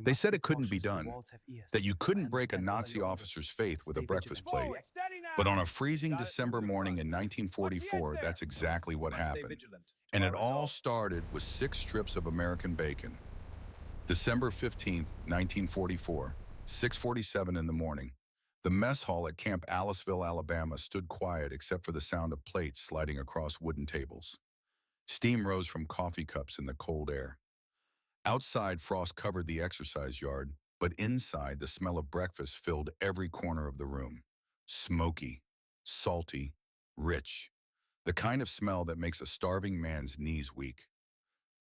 They must said be it couldn't be cautious. The done, walls have that ears. you I couldn't break a understand all Nazi along, but officer's faith with a stay breakfast vigilant. plate. Forward, steady But on now. a freezing Got it. Move December to the morning front. in Watch the edge 1944, there. that's exactly what Must stay happened. vigilant. And it Tomorrow is all all. started with 6 strips of American bacon. December 15th, 1944, 6:47 in the morning. The mess hall at Camp Aliceville, Alabama stood quiet except for the sound of plates sliding across wooden tables. Steam rose from coffee cups in the cold air. Outside, frost covered the exercise yard, but inside, the smell of breakfast filled every corner of the room. Smoky, salty, rich. The kind of smell that makes a starving man's knees weak.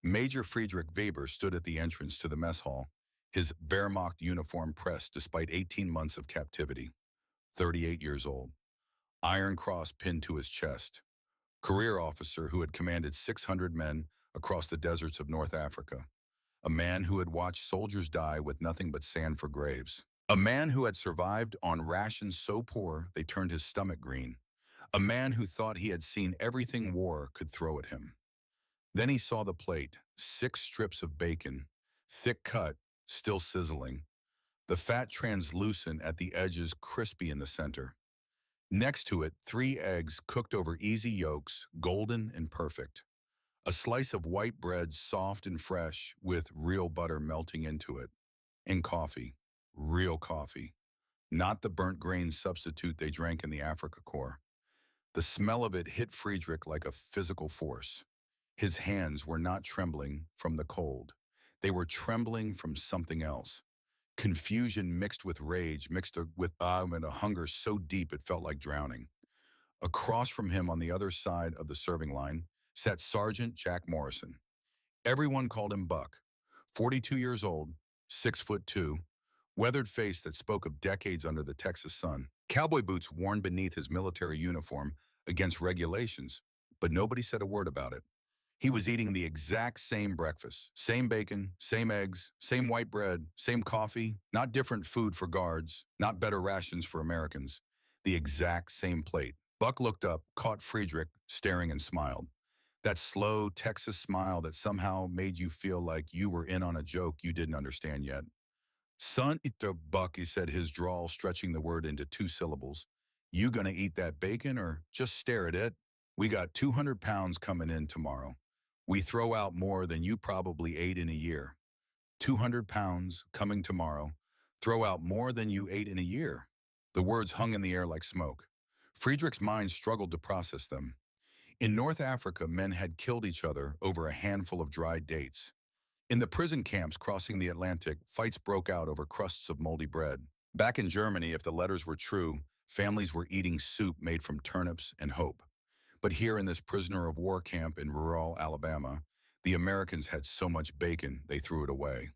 Major Friedrich Weber stood at the entrance to the mess hall, his Wehrmacht uniform pressed despite 18 months of captivity. 38 years old. Iron cross pinned to his chest. Career officer who had commanded 600 men across the deserts of North Africa. A man who had watched soldiers die with nothing but sand for graves. A man who had survived on rations so poor they turned his stomach green. A man who thought he had seen everything war could throw at him. Then he saw the plate, 6 strips of bacon, thick cut, still sizzling. The fat translucent at the edges, crispy in the center. Next to it, 3 eggs cooked over easy yolks, golden and perfect. A slice of white bread, soft and fresh, with real butter melting into it. And coffee, real coffee. Not the burnt grain substitute they drank in the Africa Corps. The smell of it hit Friedrich like a physical force. His hands were not trembling from the cold. They were trembling from something else. Confusion mixed with rage, mixed with and a hunger so deep it felt like drowning. Across from him on the other side of the serving line sat Sergeant Jack Morrison. Everyone called him Buck. 42 years old, 6'2", weathered face that spoke of decades under the Texas sun. Cowboy boots worn beneath his military uniform against regulations, but nobody said a word about it. He was eating the exact same breakfast, same bacon, same eggs, same white bread, same coffee, not different food for guards, not better rations for Americans. The exact same plate. Buck looked up, caught Friedrich, staring and smiled. That slow Texas smile that somehow made you feel like you were in on a joke you didn't understand yet. Son, eat the Buck, he said, his drawl stretching the word into 2 syllables. You gonna eat that bacon or just stare at it? We got 200 pounds coming in tomorrow. We throw out more than you probably ate in a year. 200 pounds coming tomorrow. Throw out more than you ate in a year. The words hung in the air like smoke. Friedrich's mind struggled to process them. In North Africa, men had killed each other over a handful of dried dates. In the prison camps crossing the Atlantic, fights broke out over crusts of moldy bread. Back in Germany, if the letters were true, families were eating soup made from turnips and hope. But here in this prisoner of war camp in rural Alabama, the Americans had so much bacon they threw it away.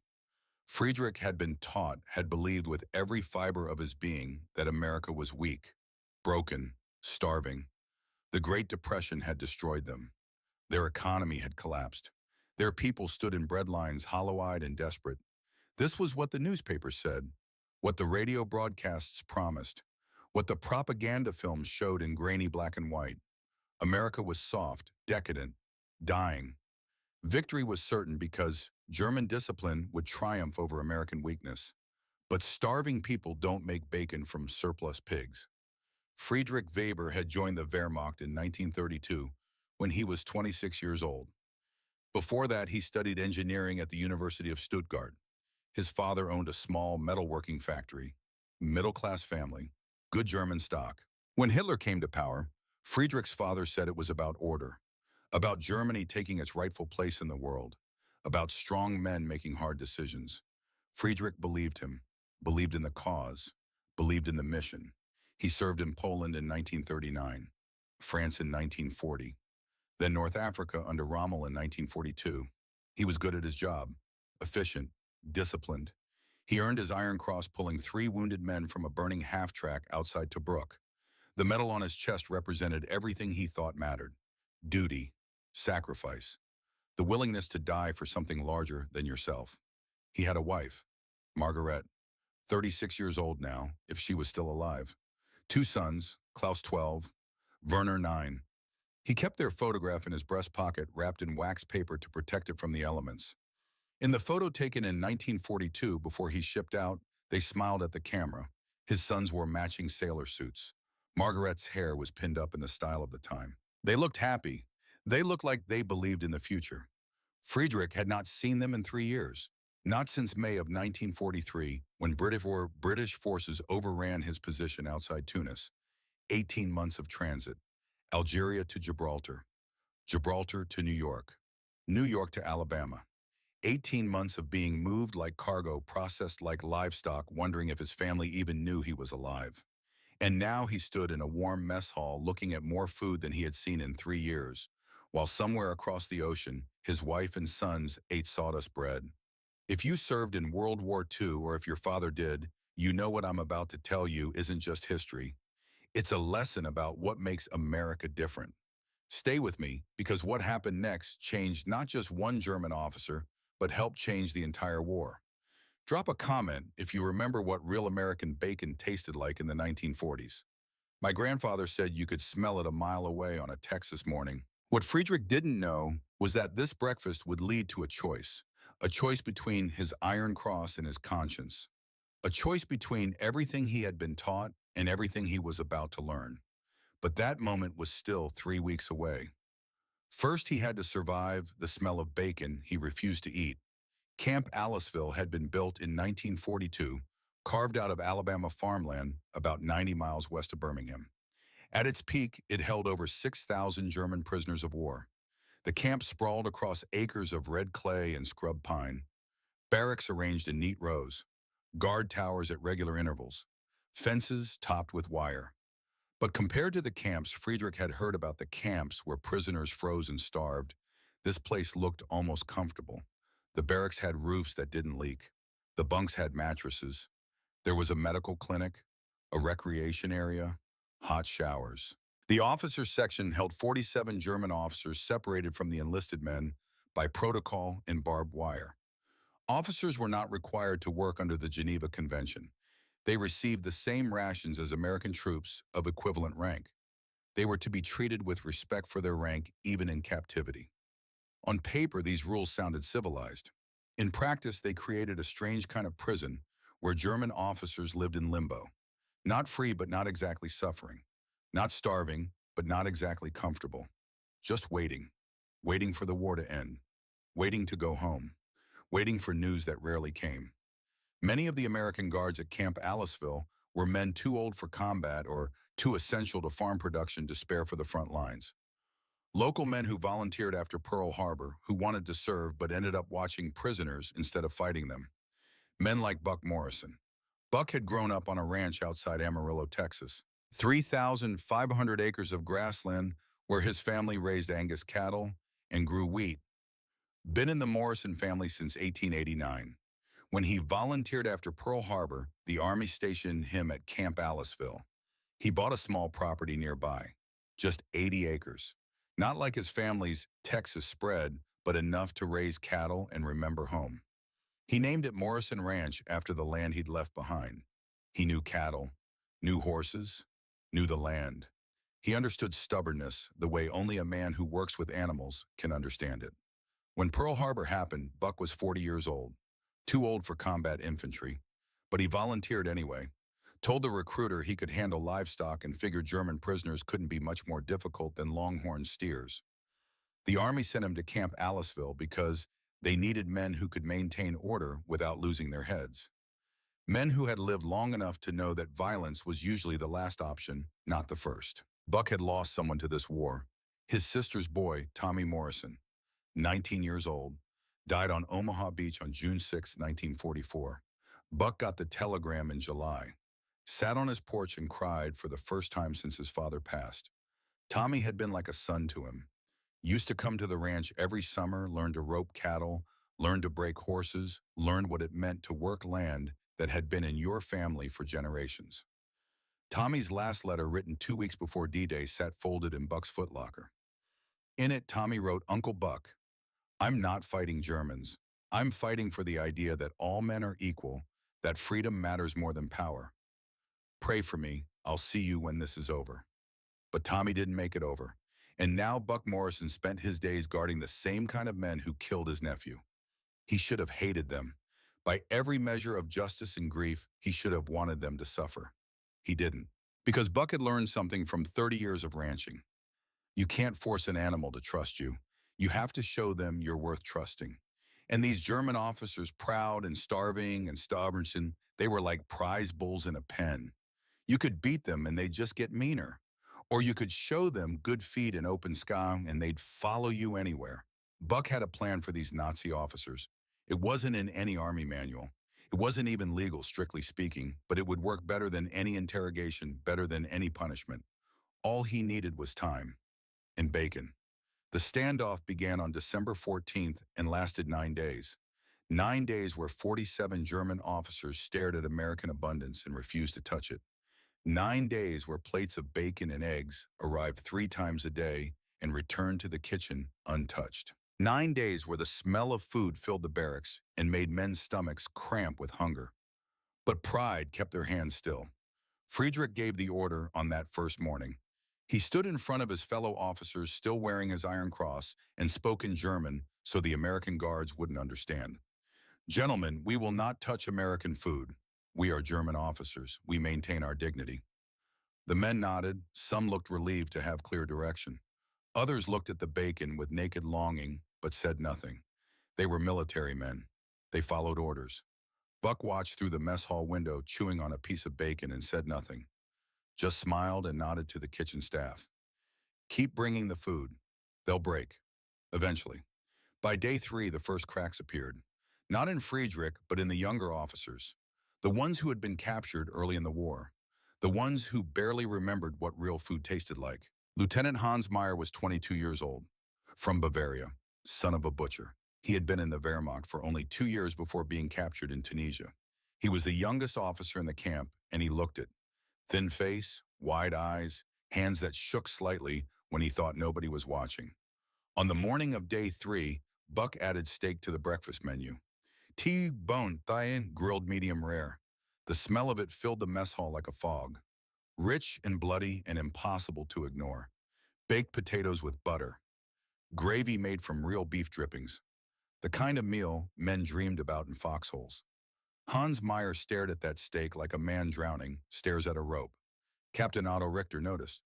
Friedrich had been taught, had believed with every fiber of his being that America was weak, broken, starving. The Great Depression had destroyed them. Their economy had collapsed. Their people stood in bread lines, hollow-eyed and desperate. This was what the newspapers said, what the radio broadcasts promised, what the propaganda films showed in grainy black and white. America was soft, decadent, dying. Victory was certain because German discipline would triumph over American weakness. But starving people don't make bacon from surplus pigs. Friedrich Weber had joined the Wehrmacht in 1932 when he was 26 years old. Before that, he studied engineering at the University of Stuttgart. His father owned a small metalworking factory, middle-class family, good German stock. When Hitler came to power, Friedrich's father said it was about order, about Germany taking its rightful place in the world, about strong men making hard decisions. Friedrich believed him, believed in the cause, believed in the mission. He served in Poland in 1939, France in 1940, then North Africa under Rommel in 1942. He was good at his job, efficient, disciplined. He earned his Iron Cross pulling 3 wounded men from a burning half-track outside Tobruk. The medal on his chest represented everything he thought mattered: duty, sacrifice, the willingness to die for something larger than yourself. He had a wife, Margaret, 36 years old now, if she was still alive. 2 sons, Klaus 12, Werner 9. He kept their photograph in his breast pocket wrapped in wax paper to protect it from the elements. In the photo taken in 1942 before he shipped out, they smiled at the camera. His sons wore matching sailor suits. Margaret's hair was pinned up in the style of the time. They looked happy. They looked like they believed in the future. Friedrich had not seen them in 3 years. Not since May of 1943, when British forces overran his position outside Tunis. 18 months of transit. Algeria to Gibraltar. Gibraltar to New York. New York to Alabama. 18 months of being moved like cargo, processed like livestock, wondering if his family even knew he was alive. And now he stood in a warm mess hall looking at more food than he had seen in 3 years, while somewhere across the ocean, his wife and sons ate sawdust bread. If you served in World War II, or if your father did, you know what I'm about to tell you isn't just history. It's a lesson about what makes America different. Stay with me, because what happened next changed not just one German officer, but helped change the entire war. Drop a comment if you remember what real American bacon tasted like in the 1940s. My grandfather said you could smell it a mile away on a Texas morning. What Friedrich didn't know was that this breakfast would lead to a choice between his iron cross and his conscience, a choice between everything he had been taught and everything he was about to learn. But that moment was still 3 weeks away. First, he had to survive the smell of bacon he refused to eat. Camp Aliceville had been built in 1942, carved out of Alabama farmland about 90 miles west of Birmingham. At its peak, it held over 6,000 German prisoners of war. The camp sprawled across acres of red clay and scrub pine, barracks arranged in neat rows, guard towers at regular intervals, fences topped with wire. But compared to the camps Friedrich had heard about, the camps where prisoners froze and starved, this place looked almost comfortable. The barracks had roofs that didn't leak. The bunks had mattresses. There was a medical clinic, a recreation area, hot showers. The officers section held 47 German officers separated from the enlisted men by protocol and barbed wire. Officers were not required to work under the Geneva Convention. They received the same rations as American troops of equivalent rank. They were to be treated with respect for their rank, even in captivity. On paper, these rules sounded civilized. In practice, they created a strange kind of prison where German officers lived in limbo. Not free, but not exactly suffering. Not starving, but not exactly comfortable. Just waiting. Waiting for the war to end. Waiting to go home. Waiting for news that rarely came. Many of the American guards at Camp Aliceville were men too old for combat or too essential to farm production to spare for the front lines. Local men who volunteered after Pearl Harbor, who wanted to serve but ended up watching prisoners instead of fighting them. Men like Buck Morrison. Buck had grown up on a ranch outside Amarillo, Texas. 3,500 acres of grassland where his family raised Angus cattle and grew wheat. Been in the Morrison family since 1889. When he volunteered after Pearl Harbor, the Army stationed him at Camp Aliceville. He bought a small property nearby, just 80 acres. Not like his family's Texas spread, but enough to raise cattle and remember home. He named it Morrison Ranch after the land he'd left behind. He knew cattle, knew horses, knew the land. He understood stubbornness the way only a man who works with animals can understand it. When Pearl Harbor happened, Buck was 40 years old. Too old for combat infantry, but he volunteered anyway. Told the recruiter he could handle livestock and figured German prisoners couldn't be much more difficult than longhorn steers. The Army sent him to Camp Aliceville because they needed men who could maintain order without losing their heads. Men who had lived long enough to know that violence was usually the last option, not the first. Buck had lost someone to this war. His sister's boy, Tommy Morrison, 19 years old, died on Omaha Beach on June 6, 1944. Buck got the telegram in July, sat on his porch and cried for the first time since his father passed. Tommy had been like a son to him. Used to come to the ranch every summer, learned to rope cattle, learned to break horses, learned what it meant to work land that had been in your family for generations. Tommy's last letter, written 2 weeks before D-Day, sat folded in Buck's footlocker. In it, Tommy wrote, "Uncle Buck, I'm not fighting Germans. I'm fighting for the idea that all men are equal, that freedom matters more than power. Pray for me. I'll see you when this is over." But Tommy didn't make it over. And now Buck Morrison spent his days guarding the same kind of men who killed his nephew. He should have hated them. By every measure of justice and grief, he should have wanted them to suffer. He didn't. Because Buck had learned something from 30 years of ranching. You can't force an animal to trust you. You have to show them you're worth trusting. And these German officers, proud and starving and stubborn, they were like prize bulls in a pen. You could beat them and they'd just get meaner. Or you could show them good feed in open sky and they'd follow you anywhere. Buck had a plan for these Nazi officers. It wasn't in any army manual. It wasn't even legal, strictly speaking, but it would work better than any interrogation, better than any punishment. All he needed was time and bacon. The standoff began on December 14th and lasted 9 days. 9 days where 47 German officers stared at American abundance and refused to touch it. 9 days where plates of bacon and eggs arrived 3 times a day and returned to the kitchen untouched. 9 days where the smell of food filled the barracks and made men's stomachs cramp with hunger. But pride kept their hands still. Friedrich gave the order on that first morning. He stood in front of his fellow officers still wearing his Iron Cross and spoke in German so the American guards wouldn't understand. Gentlemen, we will not touch American food. We are German officers. We maintain our dignity. The men nodded. Some looked relieved to have clear direction. Others looked at the bacon with naked longing, but said nothing. They were military men. They followed orders. Buck watched through the mess hall window, chewing on a piece of bacon, and said nothing. Just smiled and nodded to the kitchen staff. Keep bringing the food. They'll break. Eventually. By day 3, the first cracks appeared. Not in Friedrich, but in the younger officers. The ones who had been captured early in the war. The ones who barely remembered what real food tasted like. Lieutenant Hans Meyer was 22 years old. From Bavaria. Son of a butcher. He had been in the Wehrmacht for only 2 years before being captured in Tunisia. He was the youngest officer in the camp, and he looked it. Thin face, wide eyes, hands that shook slightly when he thought nobody was watching. On the morning of day 3, Buck added steak to the breakfast menu. T-bone thigh, grilled medium rare. The smell of it filled the mess hall like a fog. Rich and bloody and impossible to ignore. Baked potatoes with butter. Gravy made from real beef drippings. The kind of meal men dreamed about in foxholes. Hans Meyer stared at that steak like a man drowning stares at a rope. Captain Otto Richter noticed.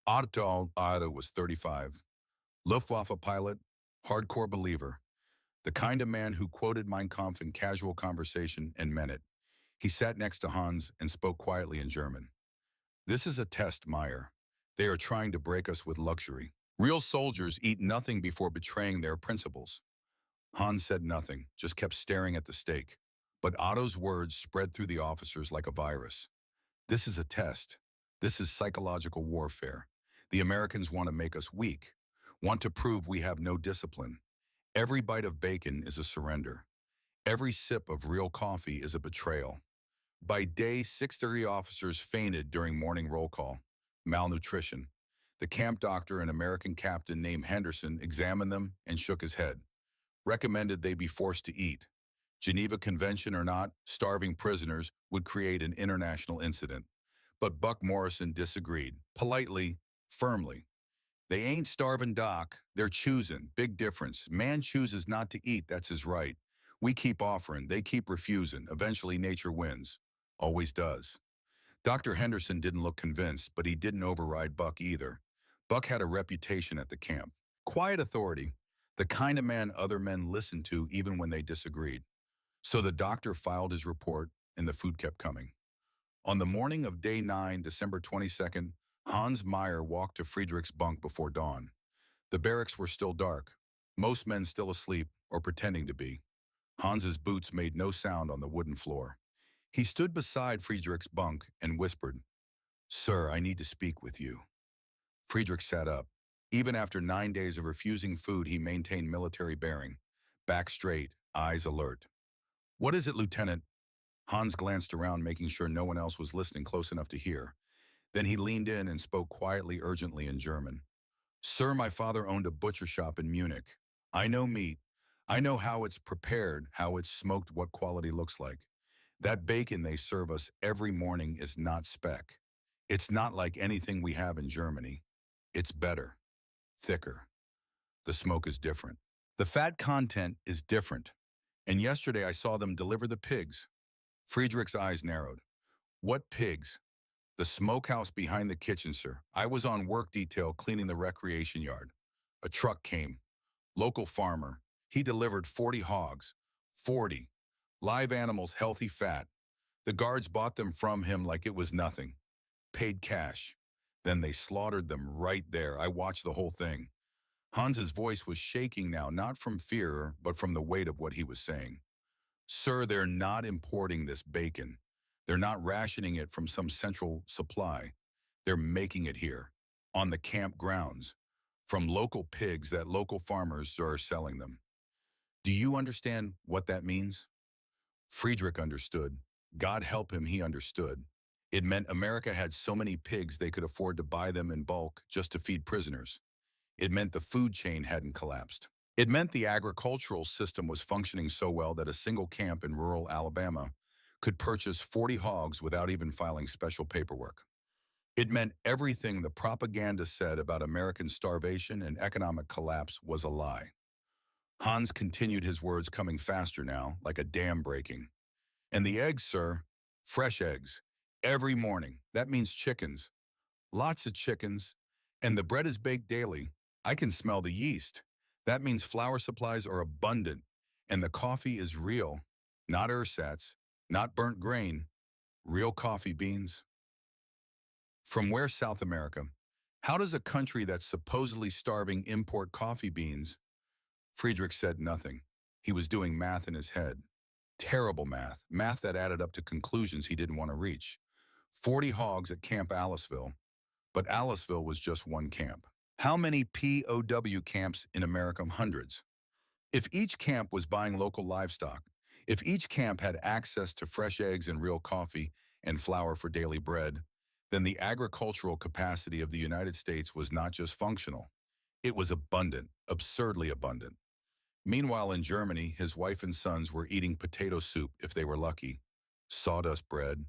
Otto was 35. Luftwaffe pilot, hardcore believer. The kind of man who quoted Mein Kampf in casual conversation and meant it. He sat next to Hans and spoke quietly in German. This is a test, Meyer. They are trying to break us with luxury. Real soldiers eat nothing before betraying their principles. Hans said nothing, just kept staring at the steak. But Otto's words spread through the officers like a virus. This is a test. This is psychological warfare. The Americans want to make us weak, want to prove we have no discipline. Every bite of bacon is a surrender. Every sip of real coffee is a betrayal. By day 6, 30 officers fainted during morning roll call. Malnutrition. The camp doctor, an American captain named Henderson, examined them and shook his head. Recommended they be forced to eat. Geneva Convention or not, starving prisoners would create an international incident. But Buck Morrison disagreed, politely, firmly. They ain't starving, Doc. They're choosing. Big difference. Man chooses not to eat, that's his right. We keep offering, they keep refusing. Eventually nature wins. Always does. Dr. Henderson didn't look convinced, but he didn't override Buck either. Buck had a reputation at the camp. Quiet authority, the kind of man other men listened to even when they disagreed. So the doctor filed his report, and the food kept coming. On the morning of day 9, December 22nd, Hans Meyer walked to Friedrich's bunk before dawn. The barracks were still dark, most men still asleep or pretending to be. Hans's boots made no sound on the wooden floor. He stood beside Friedrich's bunk and whispered, "Sir, I need to speak with you." Friedrich sat up. Even after 9 days of refusing food, he maintained military bearing, back straight, eyes alert. "What is it, Lieutenant?" Hans glanced around, making sure no one else was listening close enough to hear. Then he leaned in and spoke quietly, urgently in German. "Sir, my father owned a butcher shop in Munich. I know meat. I know how it's prepared, how it's smoked, what quality looks like. That bacon they serve us every morning is not speck. It's not like anything we have in Germany. It's better, thicker. The smoke is different. The fat content is different. And yesterday I saw them deliver the pigs. Friedrich's eyes narrowed. What pigs? The smokehouse behind the kitchen, sir. I was on work detail cleaning the recreation yard. A truck came. Local farmer. He delivered 40 hogs. 40. Live animals, healthy fat. The guards bought them from him like it was nothing. Paid cash. Then they slaughtered them right there. I watched the whole thing. Hans's voice was shaking now, not from fear, but from the weight of what he was saying. Sir, they're not importing this bacon. They're not rationing it from some central supply. They're making it here, on the camp grounds, from local pigs that local farmers are selling them. Do you understand what that means? Friedrich understood. God help him, he understood. It meant America had so many pigs they could afford to buy them in bulk just to feed prisoners. It meant the food chain hadn't collapsed. It meant the agricultural system was functioning so well that a single camp in rural Alabama could purchase 40 hogs without even filing special paperwork. It meant everything the propaganda said about American starvation and economic collapse was a lie. Hans continued, his words coming faster now, like a dam breaking. And the eggs, sir, fresh eggs, every morning. That means chickens. Lots of chickens. And the bread is baked daily. I can smell the yeast. That means flour supplies are abundant. And the coffee is real. Not ersatz, not burnt grain, real coffee beans. From where, South America? How does a country that's supposedly starving import coffee beans? Friedrich said nothing. He was doing math in his head. Terrible math, math that added up to conclusions he didn't want to reach. 40 hogs at Camp Aliceville, but Aliceville was just one camp. How many POW camps in America? Hundreds. If each camp was buying local livestock, if each camp had access to fresh eggs and real coffee and flour for daily bread, then the agricultural capacity of the United States was not just functional. It was abundant, absurdly abundant. Meanwhile, in Germany, his wife and sons were eating potato soup if they were lucky, sawdust bread,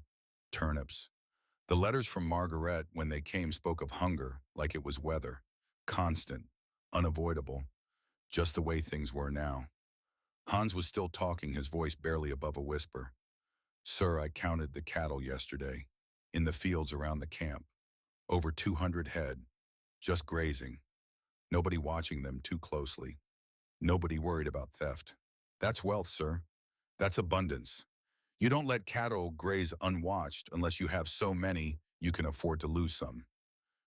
turnips. The letters from Margaret, when they came, spoke of hunger like it was weather, constant, unavoidable, just the way things were now. Hans was still talking, his voice barely above a whisper. Sir, I counted the cattle yesterday, in the fields around the camp. Over 200 head, just grazing. Nobody watching them too closely. Nobody worried about theft. That's wealth, sir. That's abundance. You don't let cattle graze unwatched unless you have so many you can afford to lose some.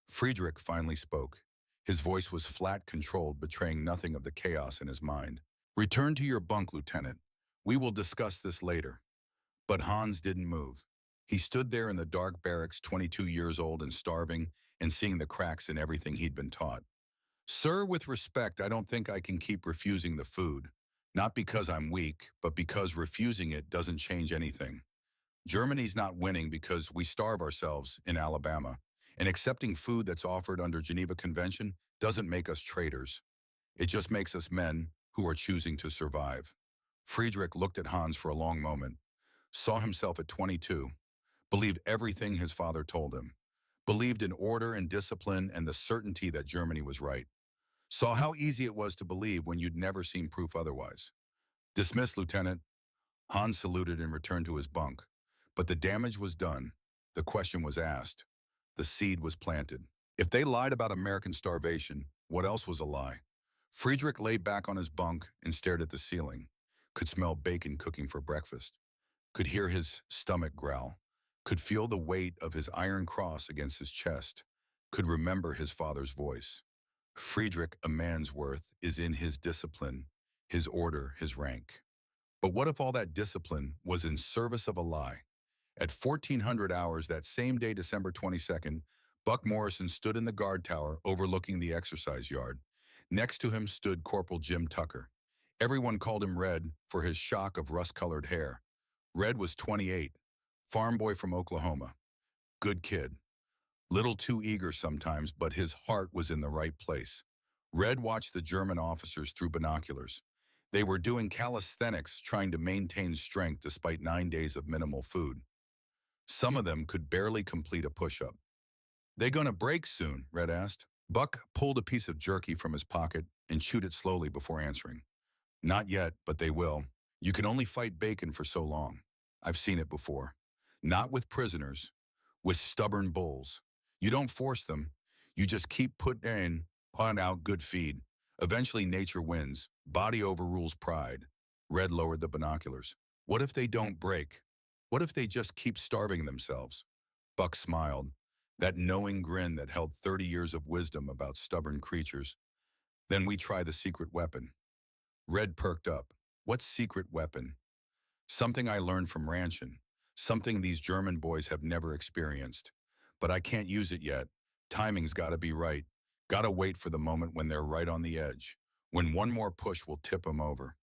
Friedrich finally spoke. His voice was flat, controlled, betraying nothing of the chaos in his mind. Return to your bunk, Lieutenant. We will discuss this later. But Hans didn't move. He stood there in the dark barracks, 22 years old and starving, and seeing the cracks in everything he'd been taught. Sir, with respect, I don't think I can keep refusing the food. Not because I'm weak, but because refusing it doesn't change anything. Germany's not winning because we starve ourselves in Alabama, and accepting food that's offered under Geneva Convention doesn't make us traitors. It just makes us men who are choosing to survive. Friedrich looked at Hans for a long moment, saw himself at 22, believed everything his father told him, believed in order and discipline and the certainty that Germany was right. Saw how easy it was to believe when you'd never seen proof otherwise. Dismissed, Lieutenant. Hans saluted and returned to his bunk. But the damage was done. The question was asked. The seed was planted. If they lied about American starvation, what else was a lie? Friedrich lay back on his bunk and stared at the ceiling. Could smell bacon cooking for breakfast. Could hear his stomach growl. Could feel the weight of his iron cross against his chest. Could remember his father's voice. Friedrich, a man's worth, is in his discipline, his order, his rank. But what if all that discipline was in service of a lie? At 1400 hours that same day, December 22nd, Buck Morrison stood in the guard tower overlooking the exercise yard. Next to him stood Corporal Jim Tucker. Everyone called him Red for his shock of rust-colored hair. Red was 28, farm boy from Oklahoma. Good kid. Little too eager sometimes, but his heart was in the right place. Red watched the German officers through binoculars. They were doing calisthenics, trying to maintain strength despite 9 days of minimal food. Some of them could barely complete a push-up. "They gonna break soon?" Red asked. Buck pulled a piece of jerky from his pocket and chewed it slowly before answering. "Not yet, but they will. You can only fight bacon for so long. I've seen it before. Not with prisoners, with stubborn bulls. You don't force them. You just keep putting out good feed. Eventually nature wins. Body overrules pride. Red lowered the binoculars. What if they don't break? What if they just keep starving themselves? Buck smiled, that knowing grin that held 30 years of wisdom about stubborn creatures. Then we try the secret weapon. Red perked up. What secret weapon? Something I learned from ranching. Something these German boys have never experienced. But I can't use it yet. Timing's gotta be right. Gotta wait for the moment when they're right on the edge. When one more push will tip them over.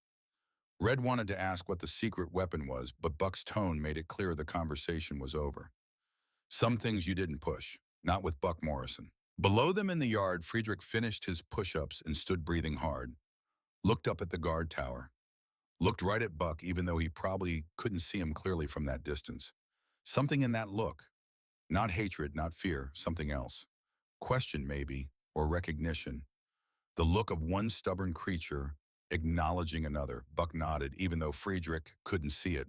Red wanted to ask what the secret weapon was, but Buck's tone made it clear the conversation was over. Some things you didn't push. Not with Buck Morrison. Below them in the yard, Friedrich finished his push-ups and stood breathing hard. Looked up at the guard tower. Looked right at Buck, even though he probably couldn't see him clearly from that distance. Something in that look. Not hatred, not fear, something else. Question, maybe, or recognition. The look of one stubborn creature acknowledging another. Buck nodded, even though Friedrich couldn't see it.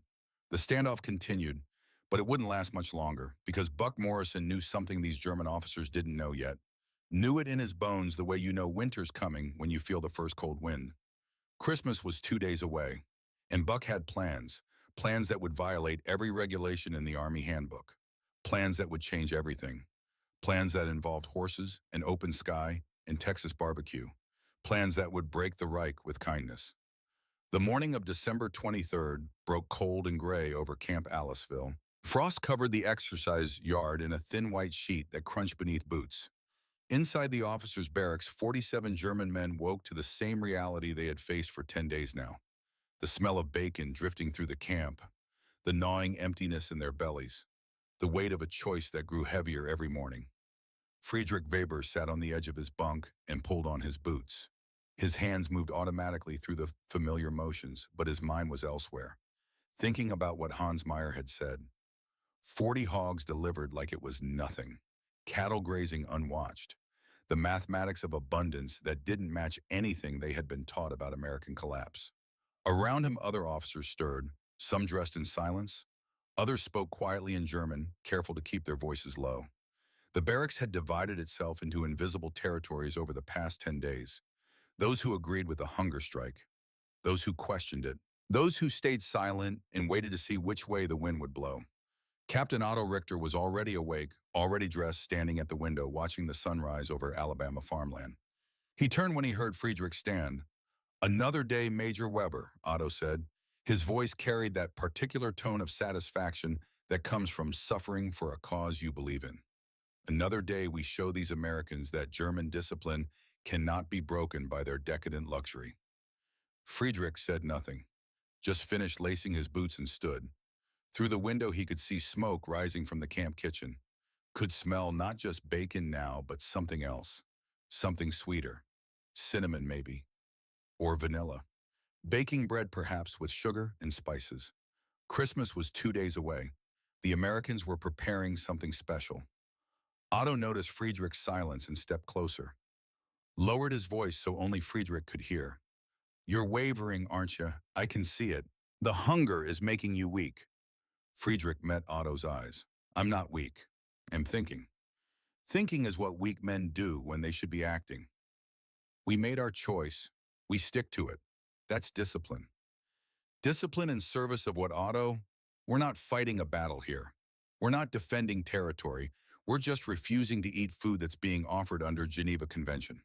The standoff continued, but it wouldn't last much longer, because Buck Morrison knew something these German officers didn't know yet. Knew it in his bones the way you know winter's coming when you feel the first cold wind. Christmas was 2 days away, and Buck had plans. Plans that would violate every regulation in the Army handbook. Plans that would change everything. Plans that involved horses, an open sky, and Texas barbecue. Plans that would break the Reich with kindness. The morning of December 23rd broke cold and gray over Camp Aliceville. Frost covered the exercise yard in a thin white sheet that crunched beneath boots. Inside the officers' barracks, 47 German men woke to the same reality they had faced for 10 days now. The smell of bacon drifting through the camp, the gnawing emptiness in their bellies, the weight of a choice that grew heavier every morning. Friedrich Weber sat on the edge of his bunk and pulled on his boots. His hands moved automatically through the familiar motions, but his mind was elsewhere, thinking about what Hans Meyer had said. 40 hogs delivered like it was nothing, cattle grazing unwatched, the mathematics of abundance that didn't match anything they had been taught about American collapse. Around him, other officers stirred, some dressed in silence, others spoke quietly in German, careful to keep their voices low. The barracks had divided itself into invisible territories over the past 10 days. Those who agreed with the hunger strike, those who questioned it, those who stayed silent and waited to see which way the wind would blow. Captain Otto Richter was already awake, already dressed, standing at the window, watching the sunrise over Alabama farmland. He turned when he heard Friedrich stand. "Another day, Major Weber," Otto said. His voice carried that particular tone of satisfaction that comes from suffering for a cause you believe in. "Another day we show these Americans that German discipline cannot be broken by their decadent luxury." Friedrich said nothing, just finished lacing his boots and stood. Through the window he could see smoke rising from the camp kitchen. Could smell not just bacon now, but something else. Something sweeter. Cinnamon maybe. Or vanilla. Baking bread perhaps with sugar and spices. Christmas was 2 days away. The Americans were preparing something special. Otto noticed Friedrich's silence and stepped closer. Lowered his voice so only Friedrich could hear. "You're wavering, aren't you? I can see it. The hunger is making you weak." Friedrich met Otto's eyes. "I'm not weak. I'm thinking. Thinking is what weak men do when they should be acting. We made our choice. We stick to it. That's discipline. Discipline in service of what, Otto? We're not fighting a battle here. We're not defending territory. We're just refusing to eat food that's being offered under Geneva Convention.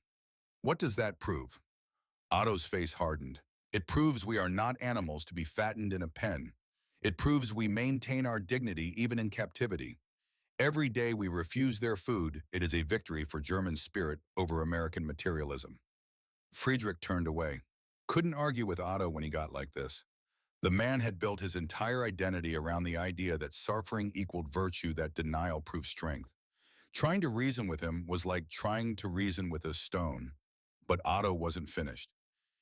What does that prove?" Otto's face hardened. "It proves we are not animals to be fattened in a pen. It proves we maintain our dignity even in captivity. Every day we refuse their food, it is a victory for German spirit over American materialism." Friedrich turned away. Couldn't argue with Otto when he got like this. The man had built his entire identity around the idea that suffering equaled virtue, that denial proved strength. Trying to reason with him was like trying to reason with a stone. But Otto wasn't finished.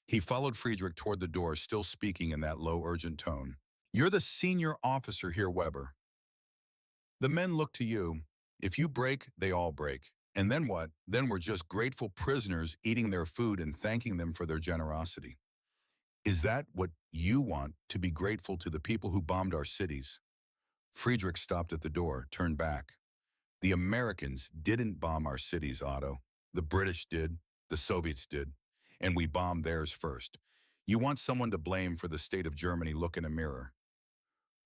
He followed Friedrich toward the door, still speaking in that low, urgent tone. "You're the senior officer here, Weber. The men look to you. If you break, they all break. And then what? Then we're just grateful prisoners eating their food and thanking them for their generosity. Is that what you want, to be grateful to the people who bombed our cities? Friedrich stopped at the door, turned back. The Americans didn't bomb our cities, Otto. The British did, the Soviets did, and we bombed theirs first. You want someone to blame for the state of Germany, look in a mirror.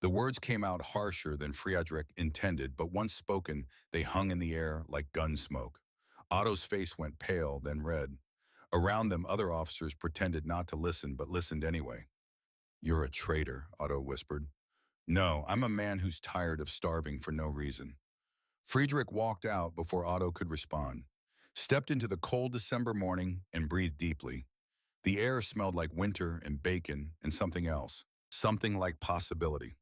The words came out harsher than Friedrich intended, but once spoken, they hung in the air like gun smoke. Otto's face went pale, then red. Around them, other officers pretended not to listen, but listened anyway. You're a traitor, Otto whispered. No, I'm a man who's tired of starving for no reason. Friedrich walked out before Otto could respond, stepped into the cold December morning and breathed deeply. The air smelled like winter and bacon and something else, something like possibility.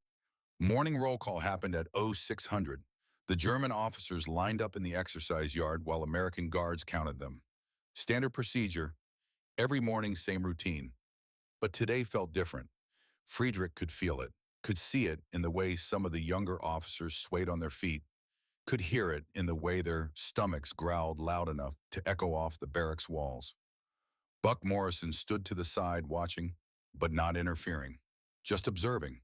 Morning roll call happened at 0600. The German officers lined up in the exercise yard while American guards counted them. Standard procedure, every morning same routine. But today felt different. Friedrich could feel it, could see it in the way some of the younger officers swayed on their feet, could hear it in the way their stomachs growled loud enough to echo off the barracks walls. Buck Morrison stood to the side watching, but not interfering, just observing,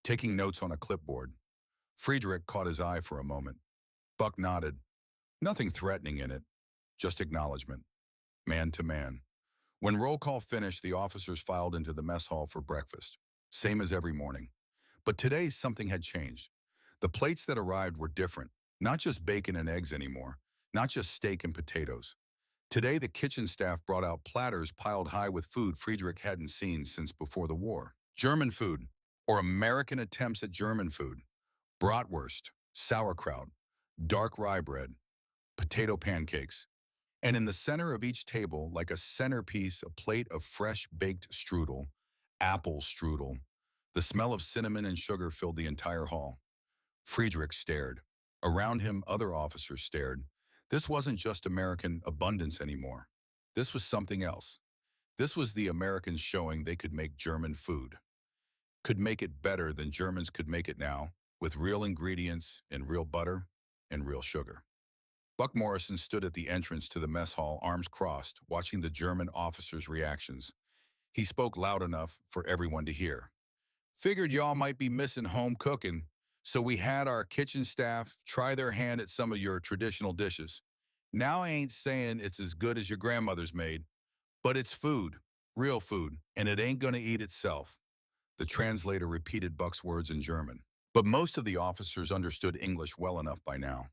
taking notes on a clipboard. Friedrich caught his eye for a moment. Buck nodded. Nothing threatening in it, just acknowledgement, man to man. When roll call finished, the officers filed into the mess hall for breakfast, same as every morning. But today something had changed. The plates that arrived were different, not just bacon and eggs anymore, not just steak and potatoes. Today the kitchen staff brought out platters piled high with food Friedrich hadn't seen since before the war. German food, or American attempts at German food. Bratwurst, sauerkraut, dark rye bread, potato pancakes. And in the center of each table, like a centerpiece, a plate of fresh baked strudel, apple strudel. The smell of cinnamon and sugar filled the entire hall. Friedrich stared. Around him, other officers stared. This wasn't just American abundance anymore. This was something else. This was the Americans showing they could make German food. Could make it better than Germans could make it now, with real ingredients and real butter and real sugar. Buck Morrison stood at the entrance to the mess hall, arms crossed, watching the German officers' reactions. He spoke loud enough for everyone to hear. Figured y'all might be missing home cooking, so we had our kitchen staff try their hand at some of your traditional dishes. Now I ain't saying it's as good as your grandmother's made, but it's food, real food, and it ain't gonna eat itself. The translator repeated Buck's words in German. But most of the officers understood English well enough by now.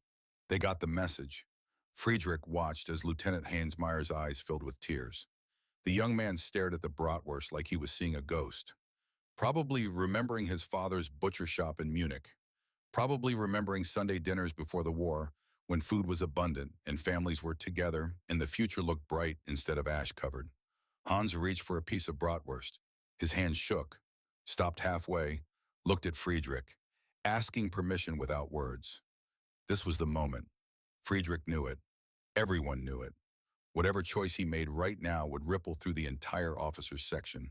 They got the message. Friedrich watched as Lieutenant Hainsmeyer's eyes filled with tears. The young man stared at the bratwurst like he was seeing a ghost. Probably remembering his father's butcher shop in Munich. Probably remembering Sunday dinners before the war, when food was abundant and families were together and the future looked bright instead of ash-covered. Hans reached for a piece of bratwurst. His hand shook, stopped halfway, looked at Friedrich, asking permission without words. This was the moment. Friedrich knew it. Everyone knew it. Whatever choice he made right now would ripple through the entire officers' section,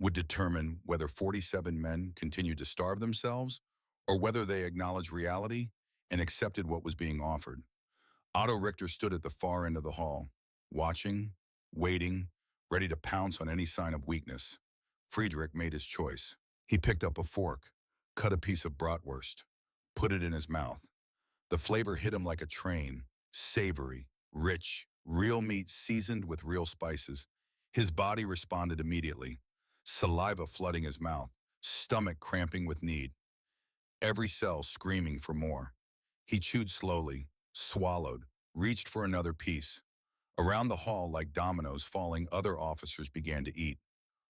would determine whether 47 men continued to starve themselves or whether they acknowledged reality and accepted what was being offered. Otto Richter stood at the far end of the hall, watching, waiting, ready to pounce on any sign of weakness. Friedrich made his choice. He picked up a fork, cut a piece of bratwurst, put it in his mouth. The flavor hit him like a train, savory, rich, real meat seasoned with real spices. His body responded immediately, saliva flooding his mouth, stomach cramping with need, every cell screaming for more. He chewed slowly, swallowed, reached for another piece. Around the hall, like dominoes falling, other officers began to eat.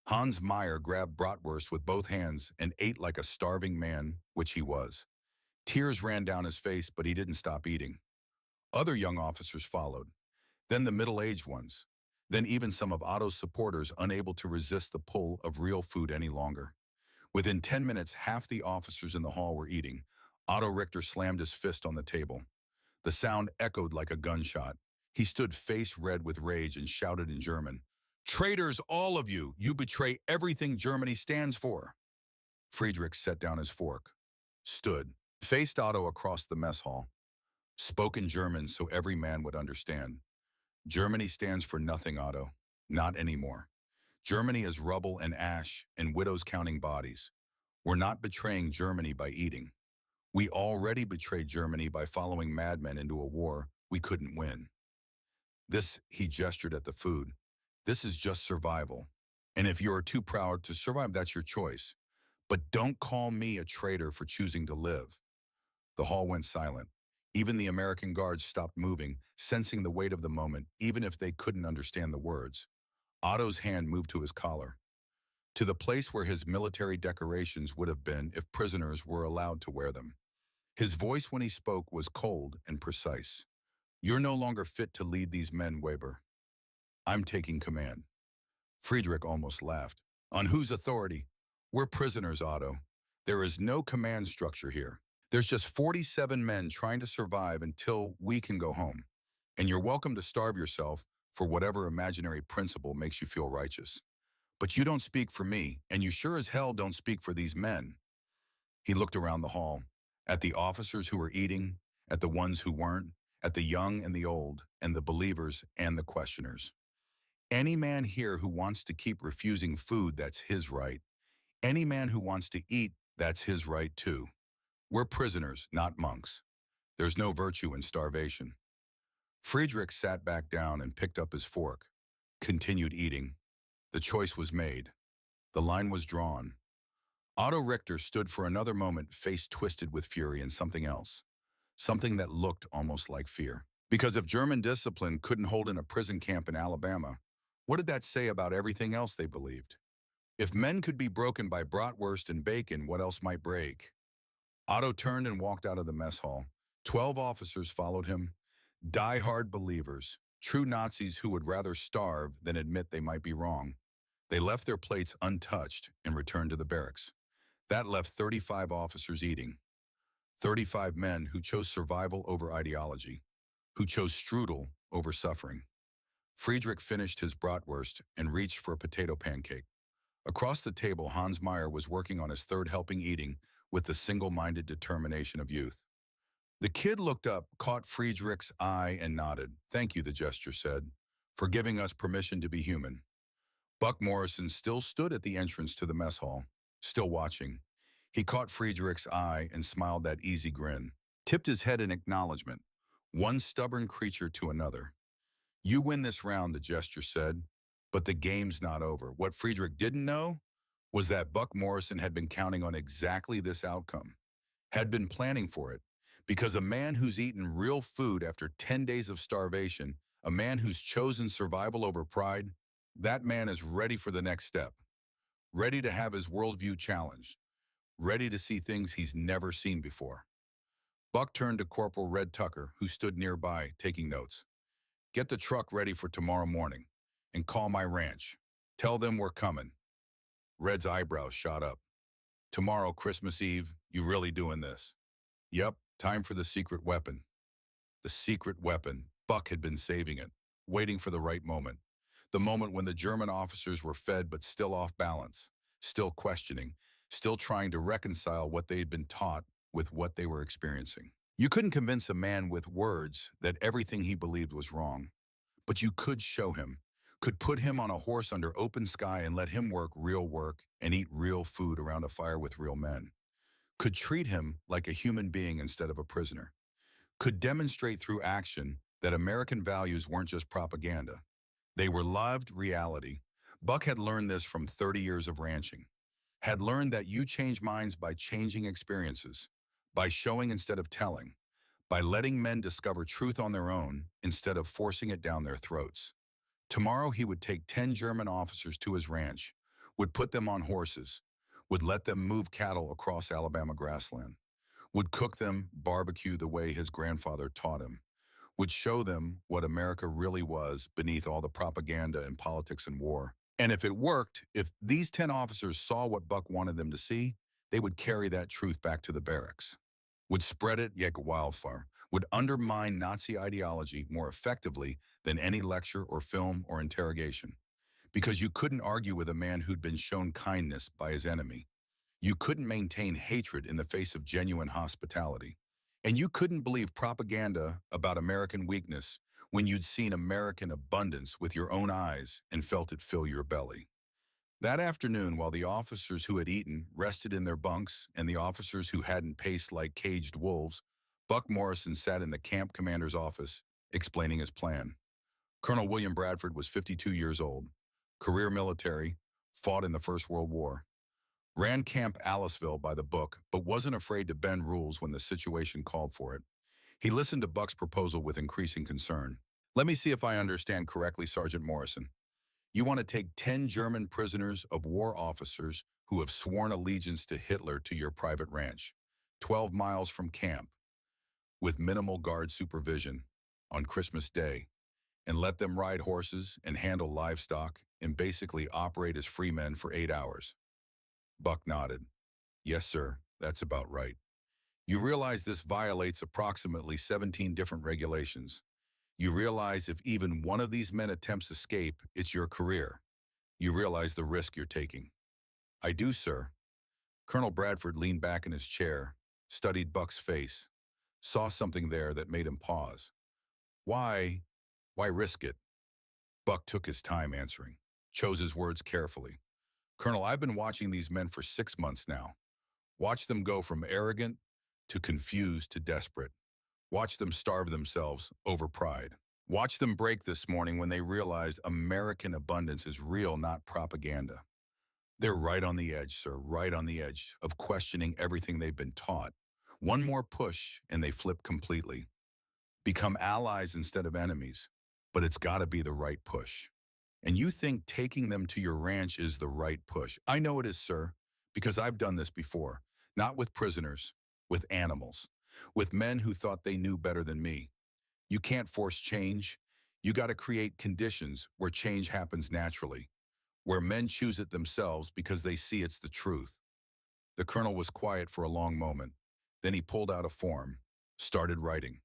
Hans Meyer grabbed bratwurst with both hands and ate like a starving man, which he was. Tears ran down his face, but he didn't stop eating. Other young officers followed, then the middle-aged ones, then even some of Otto's supporters unable to resist the pull of real food any longer. Within 10 minutes, half the officers in the hall were eating. Otto Richter slammed his fist on the table. The sound echoed like a gunshot. He stood face red with rage and shouted in German, "Traitors, all of you! You betray everything Germany stands for!" Friedrich set down his fork, stood, faced Otto across the mess hall, spoke in German so every man would understand. Germany stands for nothing, Otto. Not anymore. Germany is rubble and ash and widows counting bodies. We're not betraying Germany by eating. We already betrayed Germany by following madmen into a war we couldn't win. This, he gestured at the food, this is just survival. And if you're too proud to survive, that's your choice. But don't call me a traitor for choosing to live. The hall went silent. Even the American guards stopped moving, sensing the weight of the moment, even if they couldn't understand the words. Otto's hand moved to his collar, to the place where his military decorations would have been if prisoners were allowed to wear them. His voice when he spoke was cold and precise. You're no longer fit to lead these men, Weber. I'm taking command. Friedrich almost laughed. On whose authority? We're prisoners, Otto. There is no command structure here. There's just 47 men trying to survive until we can go home. And you're welcome to starve yourself for whatever imaginary principle makes you feel righteous. But you don't speak for me, and you sure as hell don't speak for these men. He looked around the hall, at the officers who were eating, at the ones who weren't, at the young and the old, and the believers and the questioners. Any man here who wants to keep refusing food, that's his right. Any man who wants to eat, that's his right too. We're prisoners, not monks. There's no virtue in starvation. Friedrich sat back down and picked up his fork, continued eating. The choice was made. The line was drawn. Otto Richter stood for another moment, face twisted with fury and something else. Something that looked almost like fear. Because if German discipline couldn't hold in a prison camp in Alabama, what did that say about everything else they believed? If men could be broken by bratwurst and bacon, what else might break? Otto turned and walked out of the mess hall. 12 officers followed him, die-hard believers, true Nazis who would rather starve than admit they might be wrong. They left their plates untouched and returned to the barracks. That left 35 officers eating. 35 men who chose survival over ideology, who chose strudel over suffering. Friedrich finished his bratwurst and reached for a potato pancake. Across the table, Hans Meyer was working on his third helping, eating with the single-minded determination of youth. The kid looked up, caught Friedrich's eye, and nodded. Thank you, the gesture said, for giving us permission to be human. Buck Morrison still stood at the entrance to the mess hall, still watching. He caught Friedrich's eye and smiled that easy grin, tipped his head in acknowledgement, one stubborn creature to another. You win this round, the gesture said, but the game's not over. What Friedrich didn't know was that Buck Morrison had been counting on exactly this outcome, had been planning for it, because a man who's eaten real food after 10 days of starvation, a man who's chosen survival over pride, that man is ready for the next step, ready to have his worldview challenged, ready to see things he's never seen before. Buck turned to Corporal Red Tucker, who stood nearby, taking notes. Get the truck ready for tomorrow morning, and call my ranch. Tell them we're coming. Red's eyebrows shot up. Tomorrow, Christmas Eve, you really doing this? Yep, time for the secret weapon. The secret weapon. Buck had been saving it, waiting for the right moment. The moment when the German officers were fed but still off balance, still questioning, still trying to reconcile what they had been taught with what they were experiencing. You couldn't convince a man with words that everything he believed was wrong, but you could show him, could put him on a horse under open sky and let him work and eat real food around a fire with real men, could treat him like a human being instead of a prisoner, could demonstrate through action that American values weren't just propaganda. They were lived reality. Buck had learned this from 30 years of ranching, had learned that you change minds by changing experiences, by showing instead of telling, by letting men discover truth on their own instead of forcing it down their throats. Tomorrow he would take 10 German officers to his ranch, would put them on horses, would let them move cattle across Alabama grassland, would cook them barbecue the way his grandfather taught him, would show them what America really was beneath all the propaganda and politics and war. And if it worked, if these 10 officers saw what Buck wanted them to see, they would carry that truth back to the barracks, would spread it like wildfire, would undermine Nazi ideology more effectively than any lecture or film or interrogation. Because you couldn't argue with a man who'd been shown kindness by his enemy. You couldn't maintain hatred in the face of genuine hospitality. And you couldn't believe propaganda about American weakness when you'd seen American abundance with your own eyes and felt it fill your belly. That afternoon, while the officers who had eaten rested in their bunks and the officers who hadn't paced like caged wolves, Buck Morrison sat in the camp commander's office, explaining his plan. Colonel William Bradford was 52 years old, career military, fought in the First World War, ran Camp Aliceville by the book, but wasn't afraid to bend rules when the situation called for it. He listened to Buck's proposal with increasing concern. Let me see if I understand correctly, Sergeant Morrison. You want to take 10 German prisoners of war officers who have sworn allegiance to Hitler to your private ranch, 12 miles from camp, with minimal guard supervision on Christmas Day, and let them ride horses and handle livestock and basically operate as free men for 8 hours. Buck nodded. Yes, sir, that's about right. You realize this violates approximately 17 different regulations. You realize if even one of these men attempts escape, it's your career. You realize the risk you're taking. I do, sir. Colonel Bradford leaned back in his chair, studied Buck's face, saw something there that made him pause. Why risk it? Buck took his time answering, chose his words carefully. Colonel, I've been watching these men for 6 months now. Watch them go from arrogant to confused to desperate. Watch them starve themselves over pride. Watch them break this morning when they realized American abundance is real, not propaganda. They're right on the edge, sir, right on the edge of questioning everything they've been taught. One more push and they flip completely. Become allies instead of enemies. But it's got to be the right push. And you think taking them to your ranch is the right push. I know it is, sir, because I've done this before. Not with prisoners, with animals, with men who thought they knew better than me. You can't force change. You got to create conditions where change happens naturally, where men choose it themselves because they see it's the truth. The colonel was quiet for a long moment. Then he pulled out a form, started writing.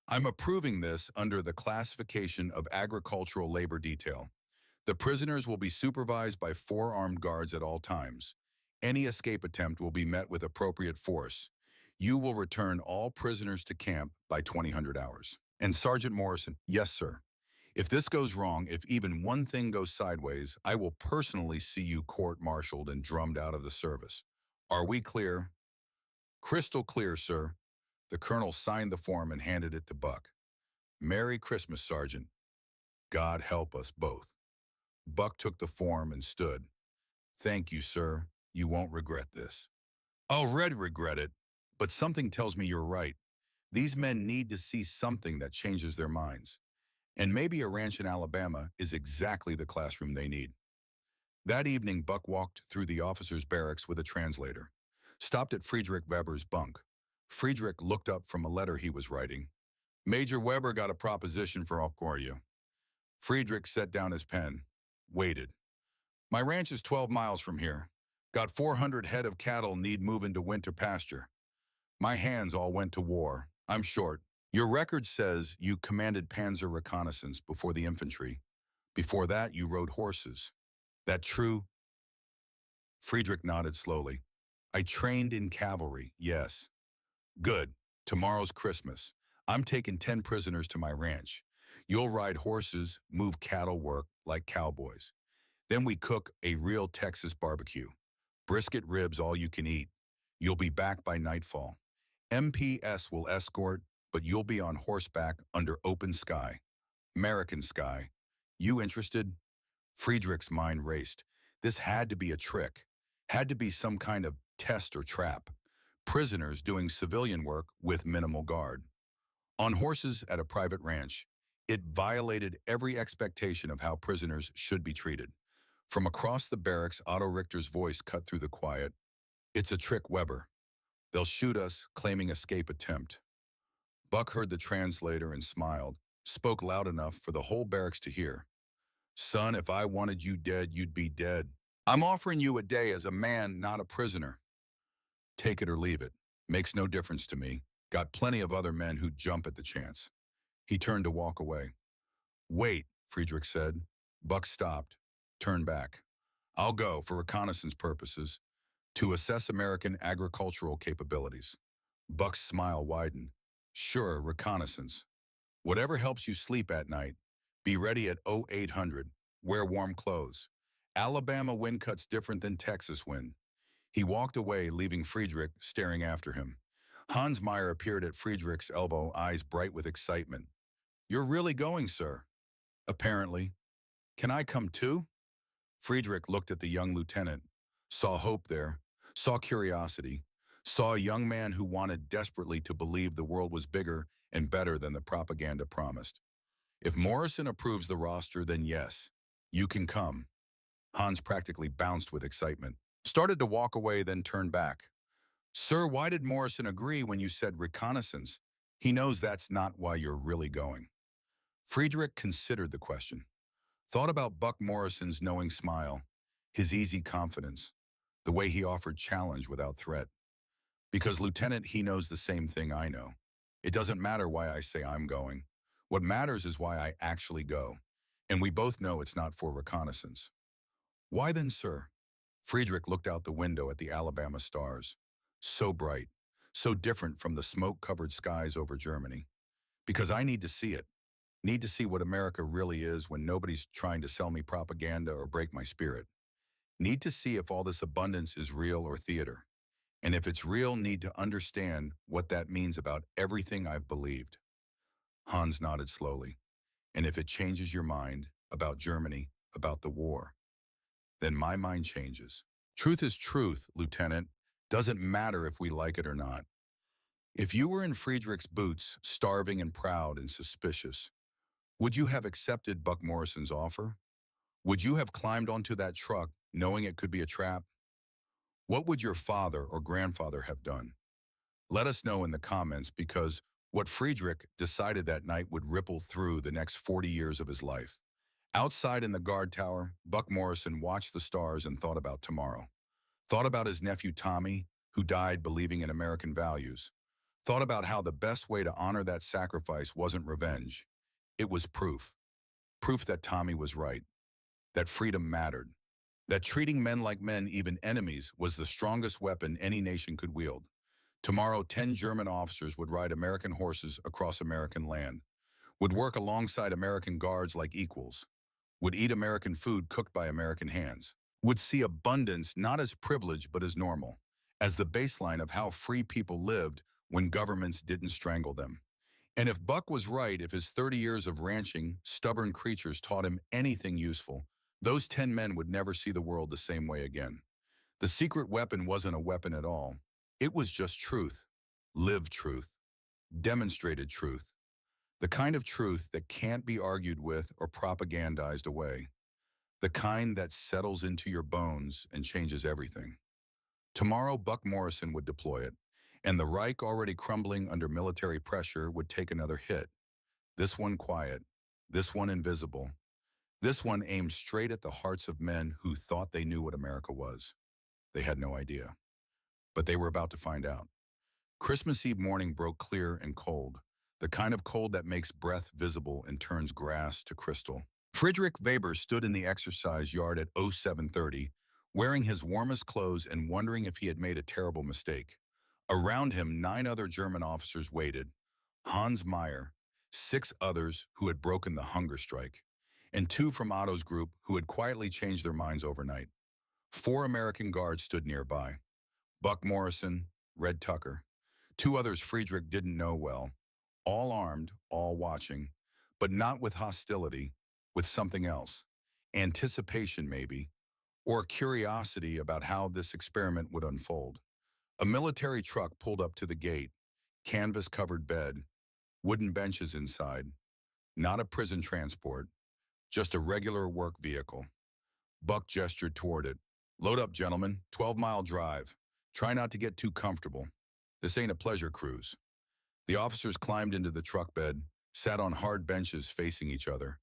I'm approving this under the classification of agricultural labor detail. The prisoners will be supervised by 4 armed guards at all times. Any escape attempt will be met with appropriate force. You will return all prisoners to camp by 2000 hours. And Sergeant Morrison, yes, sir. If this goes wrong, if even one thing goes sideways, I will personally see you court-martialed and drummed out of the service. Are we clear? Crystal clear, sir. The colonel signed the form and handed it to Buck. Merry Christmas, Sergeant. God help us both. Buck took the form and stood. Thank you, sir. You won't regret this. Already regret it, but something tells me you're right. These men need to see something that changes their minds. And maybe a ranch in Alabama is exactly the classroom they need. That evening, Buck walked through the officers' barracks with a translator. Stopped at Friedrich Weber's bunk. Friedrich looked up from a letter he was writing. Major Weber got a proposition for you. Friedrich set down his pen. Waited. My ranch is 12 miles from here. Got 400 head of cattle need move into winter pasture. My hands all went to war. I'm short. Your record says you commanded panzer reconnaissance before the infantry. Before that, you rode horses. That true? Friedrich nodded slowly. I trained in cavalry, yes. Good. Tomorrow's Christmas. I'm taking 10 prisoners to my ranch. You'll ride horses, move cattle, work like cowboys. Then we cook a real Texas barbecue. Brisket ribs all you can eat. You'll be back by nightfall. MPS will escort, but you'll be on horseback under open sky. American sky. You interested? Friedrich's mind raced. This had to be a trick. Had to be some kind of test or trap. Prisoners doing civilian work with minimal guard. On horses at a private ranch, it violated every expectation of how prisoners should be treated. From across the barracks, Otto Richter's voice cut through the quiet. It's a trick, Weber. They'll shoot us, claiming escape attempt. Buck heard the translator and smiled, spoke loud enough for the whole barracks to hear. Son, if I wanted you dead, you'd be dead. I'm offering you a day as a man, not a prisoner. Take it or leave it. Makes no difference to me. Got plenty of other men who'd jump at the chance. He turned to walk away. Wait, Friedrich said. Buck stopped, turned back. I'll go, for reconnaissance purposes, to assess American agricultural capabilities. Buck's smile widened. Sure, reconnaissance. Whatever helps you sleep at night. Be ready at 0800. Wear warm clothes. Alabama wind cuts different than Texas wind. He walked away, leaving Friedrich staring after him. Hans Meyer appeared at Friedrich's elbow, eyes bright with excitement. You're really going, sir? Apparently. Can I come too? Friedrich looked at the young lieutenant, saw hope there, saw curiosity, saw a young man who wanted desperately to believe the world was bigger and better than the propaganda promised. If Morrison approves the roster, then yes, you can come. Hans practically bounced with excitement, started to walk away, then turned back. Sir, why did Morrison agree when you said reconnaissance? He knows that's not why you're really going. Friedrich considered the question, thought about Buck Morrison's knowing smile, his easy confidence, the way he offered challenge without threat. Because, Lieutenant, he knows the same thing I know. It doesn't matter why I say I'm going. What matters is why I actually go. And we both know it's not for reconnaissance. Why then, sir? Friedrich looked out the window at the Alabama stars. So bright, so different from the smoke-covered skies over Germany. Because I need to see it. Need to see what America really is when nobody's trying to sell me propaganda or break my spirit. Need to see if all this abundance is real or theater. And if it's real, need to understand what that means about everything I've believed. Hans nodded slowly. And if it changes your mind about Germany, about the war, then my mind changes. Truth is truth, Lieutenant. Doesn't matter if we like it or not. If you were in Friedrich's boots, starving and proud and suspicious, would you have accepted Buck Morrison's offer? Would you have climbed onto that truck knowing it could be a trap? What would your father or grandfather have done? Let us know in the comments, because what Friedrich decided that night would ripple through the next 40 years of his life. Outside in the guard tower, Buck Morrison watched the stars and thought about tomorrow. Thought about his nephew Tommy, who died believing in American values. Thought about how the best way to honor that sacrifice wasn't revenge. It was proof. Proof that Tommy was right. That freedom mattered. That treating men like men, even enemies, was the strongest weapon any nation could wield. Tomorrow, 10 German officers would ride American horses across American land, would work alongside American guards like equals, would eat American food cooked by American hands, would see abundance not as privilege but as normal, as the baseline of how free people lived when governments didn't strangle them. And if Buck was right, if his 30 years of ranching, stubborn creatures taught him anything useful, those 10 men would never see the world the same way again. The secret weapon wasn't a weapon at all. It was just truth. Lived truth. Demonstrated truth. The kind of truth that can't be argued with or propagandized away. The kind that settles into your bones and changes everything. Tomorrow, Buck Morrison would deploy it, and the Reich, already crumbling under military pressure, would take another hit. This one quiet. This one invisible. This one aimed straight at the hearts of men who thought they knew what America was. They had no idea. But they were about to find out. Christmas Eve morning broke clear and cold, the kind of cold that makes breath visible and turns grass to crystal. Friedrich Weber stood in the exercise yard at 0730, wearing his warmest clothes and wondering if he had made a terrible mistake. Around him, 9 other German officers waited. Hans Meyer, 6 others who had broken the hunger strike, and 2 from Otto's group who had quietly changed their minds overnight. 4 American guards stood nearby. Buck Morrison, Red Tucker. 2 others Friedrich didn't know well. All armed, all watching, but not with hostility, with something else. Anticipation, maybe, or curiosity about how this experiment would unfold. A military truck pulled up to the gate, canvas-covered bed, wooden benches inside. Not a prison transport, just a regular work vehicle. Buck gestured toward it. Load up, gentlemen. 12-mile drive. Try not to get too comfortable. This ain't a pleasure cruise. The officers climbed into the truck bed, sat on hard benches facing each other.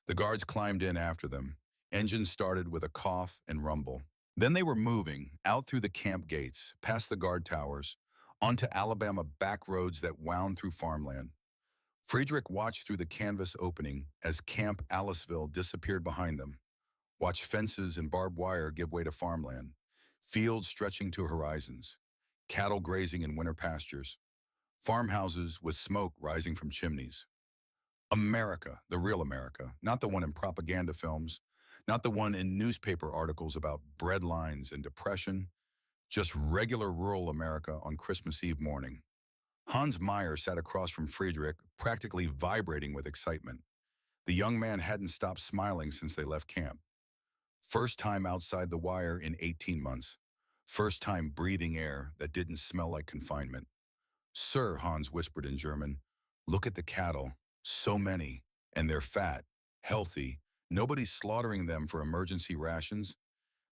The guards climbed in after them. Engines started with a cough and rumble. Then they were moving, out through the camp gates, past the guard towers, onto Alabama back roads that wound through farmland. Friedrich watched through the canvas opening as Camp Aliceville disappeared behind them. Watched fences and barbed wire give way to farmland, fields stretching to horizons, cattle grazing in winter pastures, farmhouses with smoke rising from chimneys. America, the real America, not the one in propaganda films, Not the one in newspaper articles about bread lines and depression, just regular rural America on Christmas Eve morning. Hans Meyer sat across from Friedrich, practically vibrating with excitement. The young man hadn't stopped smiling since they left camp. First time outside the wire in 18 months. First time breathing air that didn't smell like confinement. Sir, Hans whispered in German, look at the cattle. So many. And they're fat, healthy. Nobody's slaughtering them for emergency rations.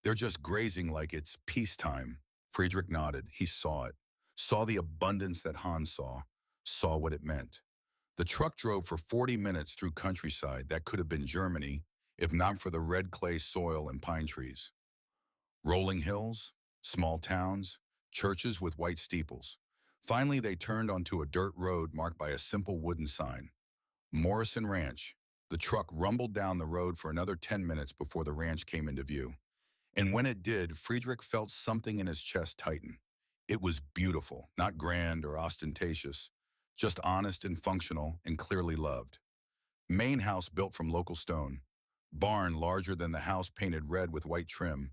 They're just grazing like it's peacetime. Friedrich nodded. He saw it. Saw the abundance that Hans saw. Saw what it meant. The truck drove for 40 minutes through countryside that could have been Germany, if not for the red clay soil and pine trees. Rolling hills, small towns, churches with white steeples. Finally, they turned onto a dirt road marked by a simple wooden sign. Morrison Ranch. The truck rumbled down the road for another 10 minutes before the ranch came into view. And when it did, Friedrich felt something in his chest tighten. It was beautiful, not grand or ostentatious, just honest and functional and clearly loved. Main house built from local stone. Barn larger than the house painted red with white trim.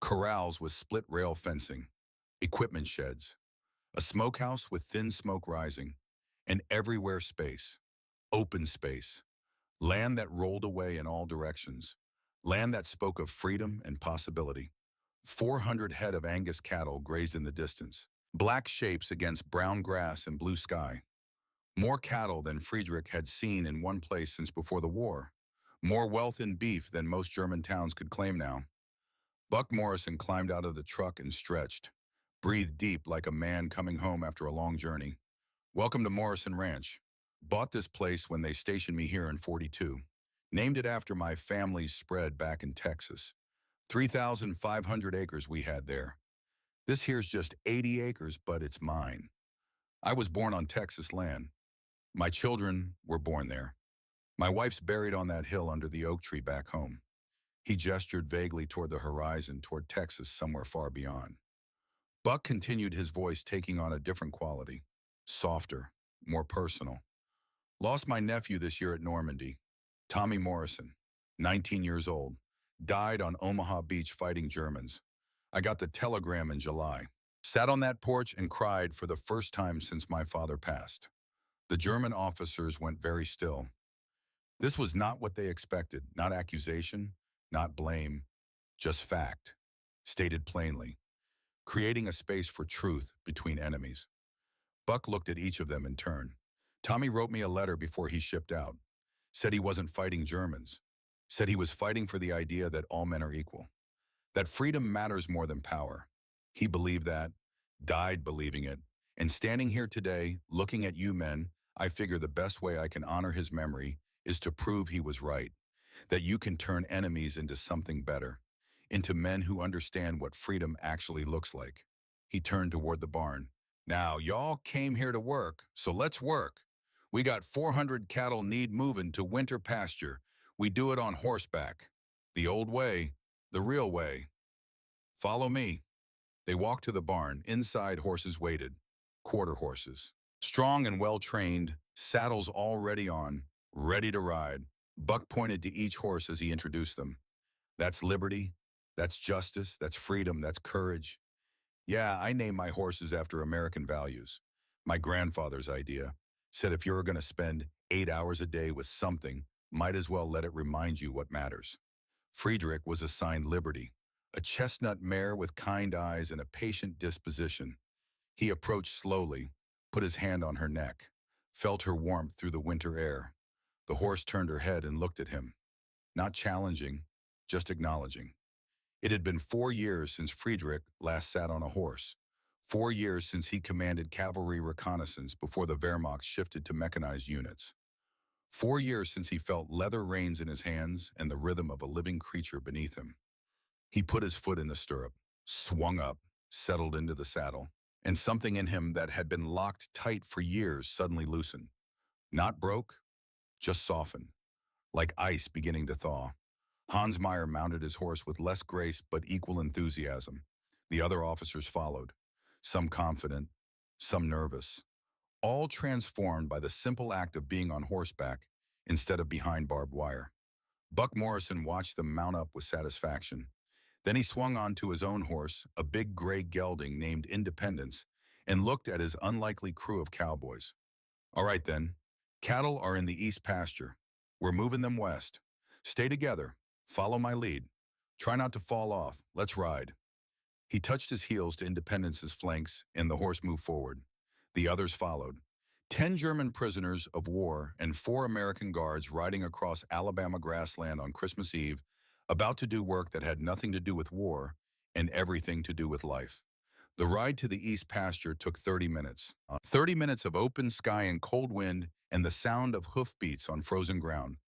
Corrals with split rail fencing. Equipment sheds. A smokehouse with thin smoke rising. And everywhere space. Open space. Land that rolled away in all directions. Land that spoke of freedom and possibility. 400 head of Angus cattle grazed in the distance. Black shapes against brown grass and blue sky. More cattle than Friedrich had seen in one place since before the war. More wealth in beef than most German towns could claim now. Buck Morrison climbed out of the truck and stretched, breathed deep like a man coming home after a long journey. Welcome to Morrison Ranch. Bought this place when they stationed me here in '42. Named it after my family's spread back in Texas. 3,500 acres we had there. This here's just 80 acres, but it's mine. I was born on Texas land. My children were born there. My wife's buried on that hill under the oak tree back home. He gestured vaguely toward the horizon, toward Texas, somewhere far beyond. Buck continued, his voice taking on a different quality. Softer, more personal. Lost my nephew this year at Normandy. Tommy Morrison, 19 years old. Died on Omaha Beach fighting Germans. I got the telegram in July. Sat on that porch and cried for the first time since my father passed. The German officers went very still. This was not what they expected, not accusation, not blame, just fact, stated plainly, creating a space for truth between enemies. Buck looked at each of them in turn. Tommy wrote me a letter before he shipped out. Said he wasn't fighting Germans. Said he was fighting for the idea that all men are equal. That freedom matters more than power. He believed that, died believing it, and standing here today, looking at you men, I figure the best way I can honor his memory is to prove he was right, that you can turn enemies into something better, into men who understand what freedom actually looks like. He turned toward the barn. Now, y'all came here to work, so let's work. We got 400 cattle need moving to winter pasture. We do it on horseback. The old way, the real way. Follow me. They walked to the barn. Inside, horses waited. Quarter horses. Strong and well-trained, saddles already on, ready to ride. Buck pointed to each horse as he introduced them. That's liberty. That's justice. That's freedom. That's courage. Yeah, I name my horses after American values. My grandfather's idea said if you're going to spend 8 hours a day with something, might as well let it remind you what matters. Friedrich was assigned Liberty, a chestnut mare with kind eyes and a patient disposition. He approached slowly, put his hand on her neck, felt her warmth through the winter air. The horse turned her head and looked at him, not challenging, just acknowledging. It had been 4 years since Friedrich last sat on a horse, 4 years since he commanded cavalry reconnaissance before the Wehrmacht shifted to mechanized units. 4 years since he felt leather reins in his hands and the rhythm of a living creature beneath him. He put his foot in the stirrup, swung up, settled into the saddle, and something in him that had been locked tight for years suddenly loosened. Not broke, just softened, like ice beginning to thaw. Hans Meyer mounted his horse with less grace but equal enthusiasm. The other officers followed, some confident, some nervous, all transformed by the simple act of being on horseback instead of behind barbed wire. Buck Morrison watched them mount up with satisfaction. Then he swung onto his own horse, a big gray gelding named Independence, and looked at his unlikely crew of cowboys. All right then, cattle are in the east pasture. We're moving them west. Stay together. Follow my lead. Try not to fall off. Let's ride. He touched his heels to Independence's flanks, and the horse moved forward. The others followed. 10 German prisoners of war and 4 American guards riding across Alabama grassland on Christmas Eve, about to do work that had nothing to do with war and everything to do with life. The ride to the east pasture took 30 minutes. 30 minutes of open sky and cold wind and the sound of hoofbeats on frozen ground.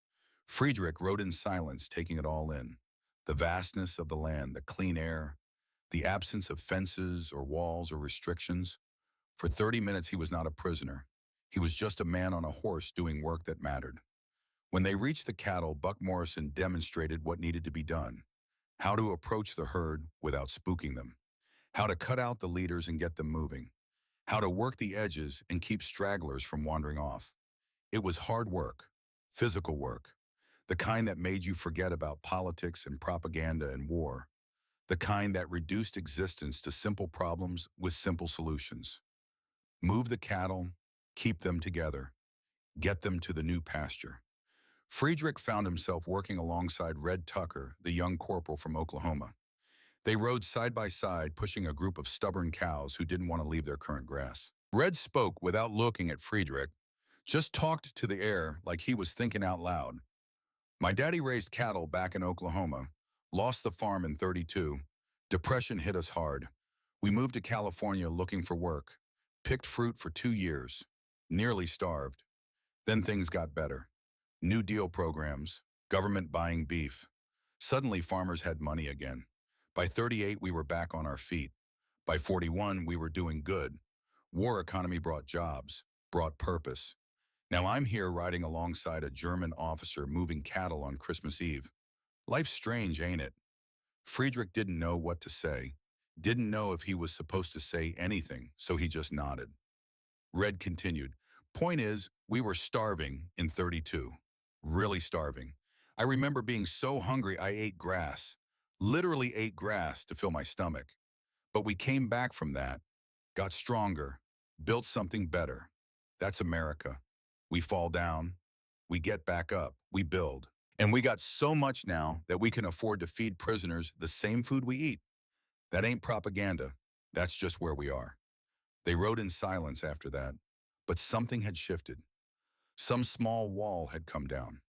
Friedrich rode in silence, taking it all in. The vastness of the land, the clean air, the absence of fences or walls or restrictions. For 30 minutes he was not a prisoner. He was just a man on a horse doing work that mattered. When they reached the cattle, Buck Morrison demonstrated what needed to be done. How to approach the herd without spooking them. How to cut out the leaders and get them moving. How to work the edges and keep stragglers from wandering off. It was hard work, physical work, the kind that made you forget about politics and propaganda and war, the kind that reduced existence to simple problems with simple solutions. Move the cattle, keep them together, get them to the new pasture. Friedrich found himself working alongside Red Tucker, the young corporal from Oklahoma. They rode side by side, pushing a group of stubborn cows who didn't want to leave their current grass. Red spoke without looking at Friedrich, just talked to the air like he was thinking out loud. My daddy raised cattle back in Oklahoma, lost the farm in '32. Depression hit us hard. We moved to California looking for work, picked fruit for 2 years, nearly starved. Then things got better. New Deal programs, government buying beef. Suddenly farmers had money again. By '38 we were back on our feet. By '41 we were doing good. War economy brought jobs, brought purpose. Now I'm here riding alongside a German officer moving cattle on Christmas Eve. Life's strange, ain't it? Friedrich didn't know what to say, didn't know if he was supposed to say anything, so he just nodded. Red continued, point is, we were starving in '32. Really starving. I remember being so hungry I ate grass, literally ate grass to fill my stomach. But we came back from that, got stronger, built something better. That's America. We fall down, we get back up, we build. And we got so much now that we can afford to feed prisoners the same food we eat. That ain't propaganda. That's just where we are. They rode in silence after that, but something had shifted. Some small wall had come down.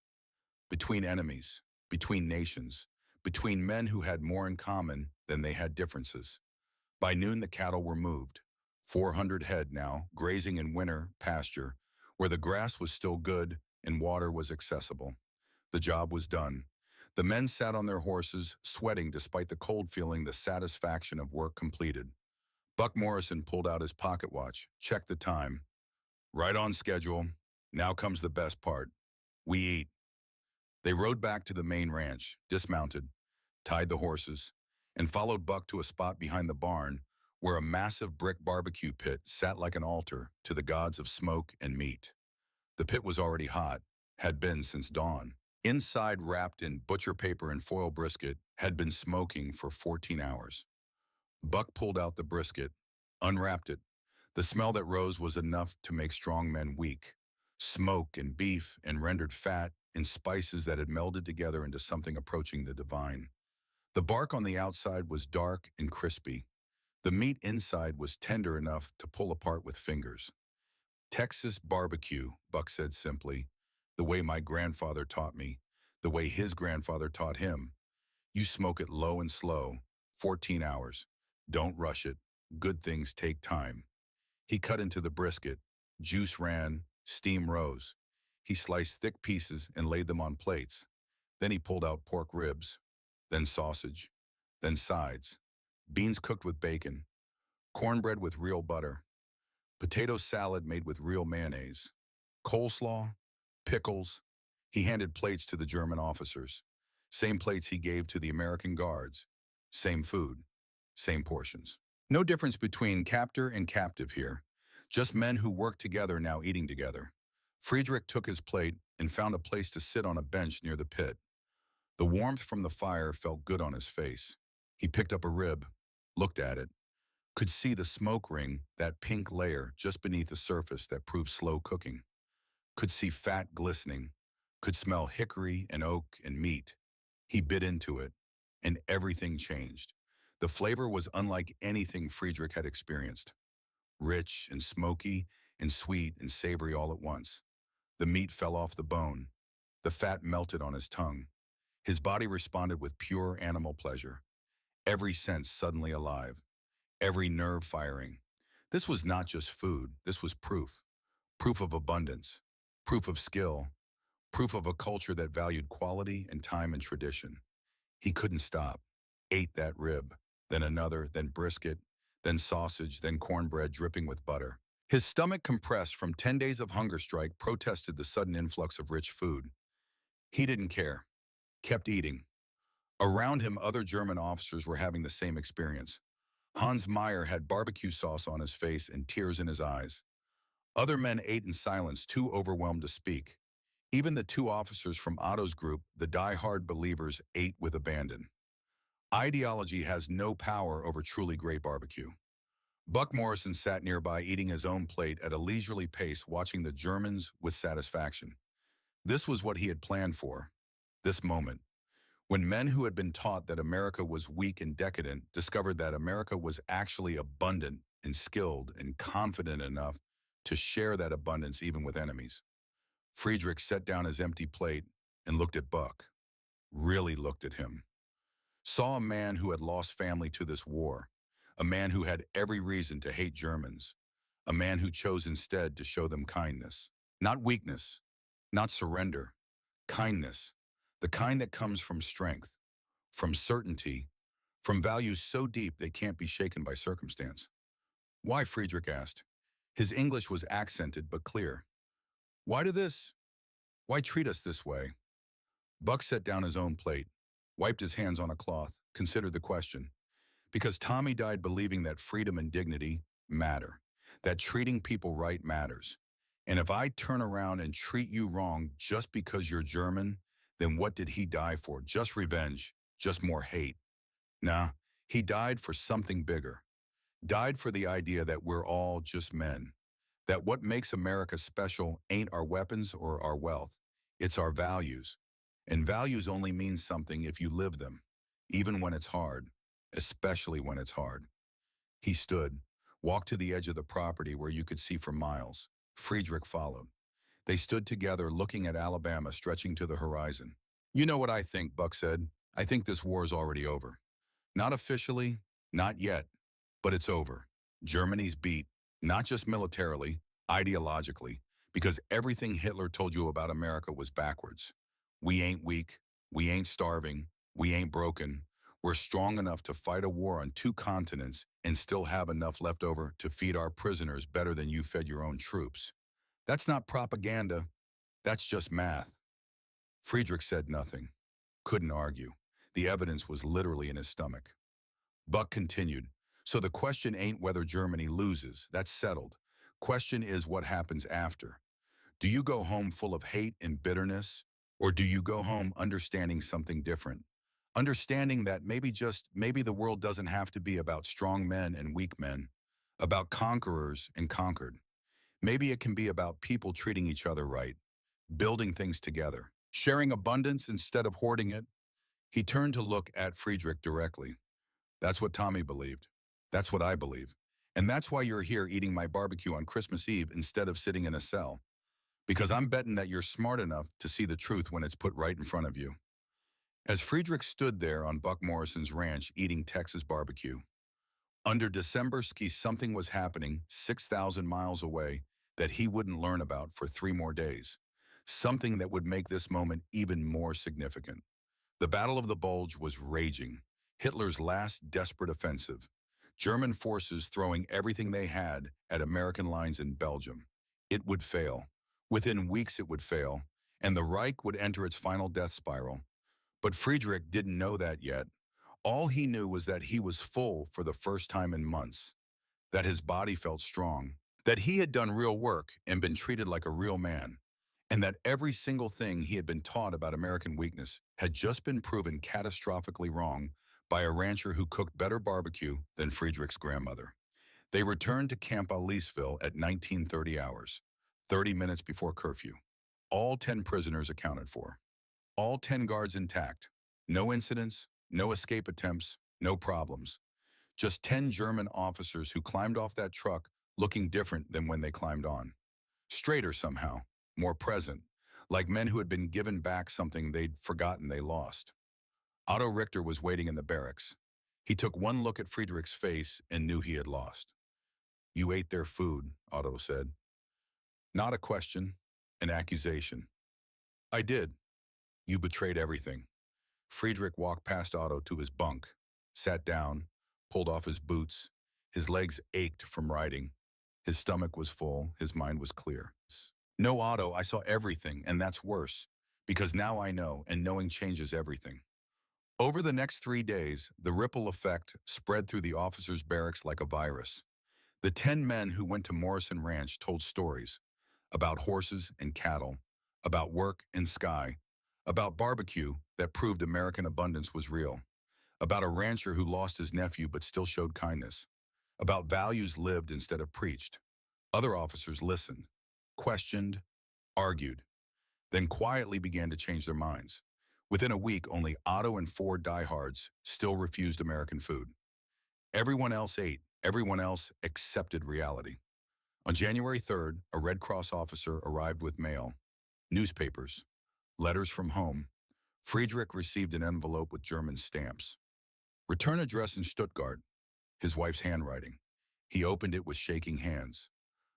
Between enemies, between nations, between men who had more in common than they had differences. By noon the cattle were moved. 400 head now, grazing in winter pasture, where the grass was still good and water was accessible. The job was done. The men sat on their horses, sweating despite the cold, feeling the satisfaction of work completed. Buck Morrison pulled out his pocket watch, checked the time. Right on schedule. Now comes the best part. We eat. They rode back to the main ranch, dismounted, tied the horses, and followed Buck to a spot behind the barn where a massive brick barbecue pit sat like an altar to the gods of smoke and meat. The pit was already hot, had been since dawn. Inside, wrapped in butcher paper and foil brisket, had been smoking for 14 hours. Buck pulled out the brisket, unwrapped it. The smell that rose was enough to make strong men weak. Smoke and beef and rendered fat and spices that had melded together into something approaching the divine. The bark on the outside was dark and crispy. The meat inside was tender enough to pull apart with fingers. Texas barbecue, Buck said simply, the way my grandfather taught me, the way his grandfather taught him. You smoke it low and slow, 14 hours. Don't rush it. Good things take time. He cut into the brisket. Juice ran, steam rose. He sliced thick pieces and laid them on plates. Then he pulled out pork ribs, then sausage, then sides, beans cooked with bacon, cornbread with real butter, potato salad made with real mayonnaise, coleslaw, pickles. He handed plates to the German officers. Same plates he gave to the American guards. Same food, same portions. No difference between captor and captive here. Just men who work together now eating together. Friedrich took his plate and found a place to sit on a bench near the pit. The warmth from the fire felt good on his face. He picked up a rib, looked at it, could see the smoke ring, that pink layer just beneath the surface that proved slow cooking, could see fat glistening, could smell hickory and oak and meat. He bit into it, and everything changed. The flavor was unlike anything Friedrich had experienced, rich and smoky and sweet and savory all at once. The meat fell off the bone. The fat melted on his tongue. His body responded with pure animal pleasure, every sense suddenly alive, every nerve firing. This was not just food, this was proof. Proof of abundance, proof of skill, proof of a culture that valued quality and time and tradition. He couldn't stop. Ate that rib, then another, then brisket, then sausage, then cornbread dripping with butter. His stomach compressed from 10 days of hunger strike protested the sudden influx of rich food. He didn't care, kept eating. Around him, other German officers were having the same experience. Hans Meyer had barbecue sauce on his face and tears in his eyes. Other men ate in silence, too overwhelmed to speak. Even the two officers from Otto's group, the die-hard believers, ate with abandon. Ideology has no power over truly great barbecue. Buck Morrison sat nearby eating his own plate at a leisurely pace, watching the Germans with satisfaction. This was what he had planned for, this moment, when men who had been taught that America was weak and decadent discovered that America was actually abundant and skilled and confident enough to share that abundance even with enemies. Friedrich set down his empty plate and looked at Buck, really looked at him. Saw a man who had lost family to this war, a man who had every reason to hate Germans, a man who chose instead to show them kindness. Not weakness, not surrender, kindness, the kind that comes from strength, from certainty, from values so deep they can't be shaken by circumstance. Why, Friedrich asked. His English was accented but clear. Why do this? Why treat us this way? Buck set down his own plate, wiped his hands on a cloth, considered the question. Because Tommy died believing that freedom and dignity matter, that treating people right matters. And if I turn around and treat you wrong just because you're German, then what did he die for? Just revenge, just more hate. Nah, he died for something bigger. Died for the idea that we're all just men. That what makes America special ain't our weapons or our wealth. It's our values. And values only mean something if you live them, even when it's hard, especially when it's hard. He stood, walked to the edge of the property where you could see for miles. Friedrich followed. They stood together looking at Alabama stretching to the horizon. You know what I think, Buck said. I think this war is already over. Not officially, not yet, but it's over. Germany's beat, not just militarily, ideologically, because everything Hitler told you about America was backwards. We ain't weak, we ain't starving, we ain't broken. We're strong enough to fight a war on two continents and still have enough left over to feed our prisoners better than you fed your own troops. That's not propaganda, that's just math. Friedrich said nothing, couldn't argue. The evidence was literally in his stomach. Buck continued, so the question ain't whether Germany loses, that's settled. Question is what happens after. Do you go home full of hate and bitterness, or do you go home understanding something different? Understanding that maybe the world doesn't have to be about strong men and weak men, about conquerors and conquered. Maybe it can be about people treating each other right, building things together, sharing abundance instead of hoarding it. He turned to look at Friedrich directly. That's what Tommy believed. That's what I believe. And that's why you're here eating my barbecue on Christmas Eve instead of sitting in a cell. Because I'm betting that you're smart enough to see the truth when it's put right in front of you. As Friedrich stood there on Buck Morrison's ranch eating Texas barbecue, under December ski something was happening 6,000 miles away that he wouldn't learn about for 3 more days. Something that would make this moment even more significant. The Battle of the Bulge was raging, Hitler's last desperate offensive. German forces throwing everything they had at American lines in Belgium. It would fail. Within weeks it would fail, and the Reich would enter its final death spiral. But Friedrich didn't know that yet. All he knew was that he was full for the first time in months, that his body felt strong, that he had done real work and been treated like a real man. and that every single thing he had been taught about American weakness had just been proven catastrophically wrong by a rancher who cooked better barbecue than Friedrich's grandmother. They returned to Camp Alisville at 1930 hours, 30 minutes before curfew. All 10 prisoners accounted for. All 10 guards intact. No incidents, no escape attempts, no problems. Just 10 German officers who climbed off that truck looking different than when they climbed on. Straighter somehow, more present, like men who had been given back something they'd forgotten they lost. Otto Richter was waiting in the barracks. He took one look at Friedrich's face and knew he had lost. "You ate their food," Otto said. Not a question, an accusation. "I did. You betrayed everything." Friedrich walked past Otto to his bunk, sat down, pulled off his boots. His legs ached from riding. His stomach was full, his mind was clear. "No, Otto, I saw everything, and that's worse, because now I know, and knowing changes everything." Over the next 3 days, the ripple effect spread through the officers' barracks like a virus. The 10 men who went to Morrison Ranch told stories about horses and cattle, about work and sky, about barbecue that proved American abundance was real, about a rancher who lost his nephew but still showed kindness, about values lived instead of preached. Other officers listened, questioned, argued, then quietly began to change their minds. Within a week, only Otto and 4 diehards still refused American food. Everyone else ate. Everyone else accepted reality. On January 3rd, a Red Cross officer arrived with mail, newspapers, letters from home. Friedrich received an envelope with German stamps. Return address in Stuttgart, his wife's handwriting. He opened it with shaking hands.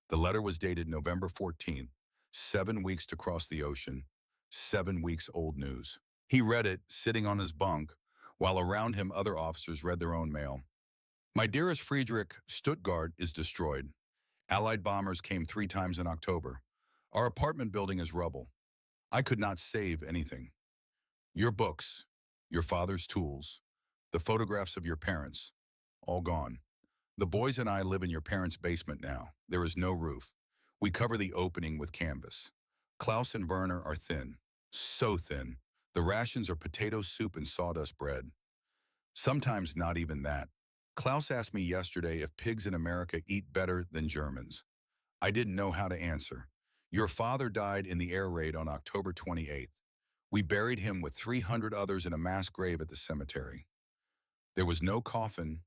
The letter was dated November 14th, 7 weeks to cross the ocean, 7 weeks old news. He read it, sitting on his bunk, while around him other officers read their own mail. "My dearest Friedrich, Stuttgart is destroyed. Allied bombers came 3 times in October. Our apartment building is rubble. I could not save anything. Your books, your father's tools, the photographs of your parents, all gone. The boys and I live in your parents' basement now. There is no roof. We cover the opening with canvas. Klaus and Werner are thin, so thin. The rations are potato soup and sawdust bread. Sometimes not even that. Klaus asked me yesterday if pigs in America eat better than Germans. I didn't know how to answer. Your father died in the air raid on October 28th. We buried him with 300 others in a mass grave at the cemetery. There was no coffin,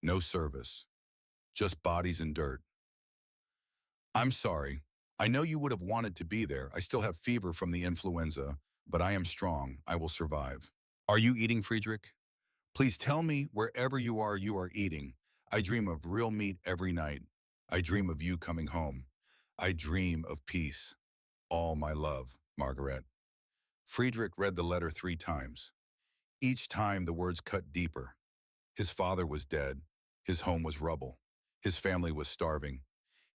no service, just bodies and dirt. I'm sorry. I know you would have wanted to be there. I still have fever from the influenza, but I am strong. I will survive. Are you eating, Friedrich? Please tell me wherever you are eating. I dream of real meat every night. I dream of you coming home. I dream of peace. All my love, Margaret." Friedrich read the letter 3 times. Each time the words cut deeper. His father was dead. His home was rubble. His family was starving.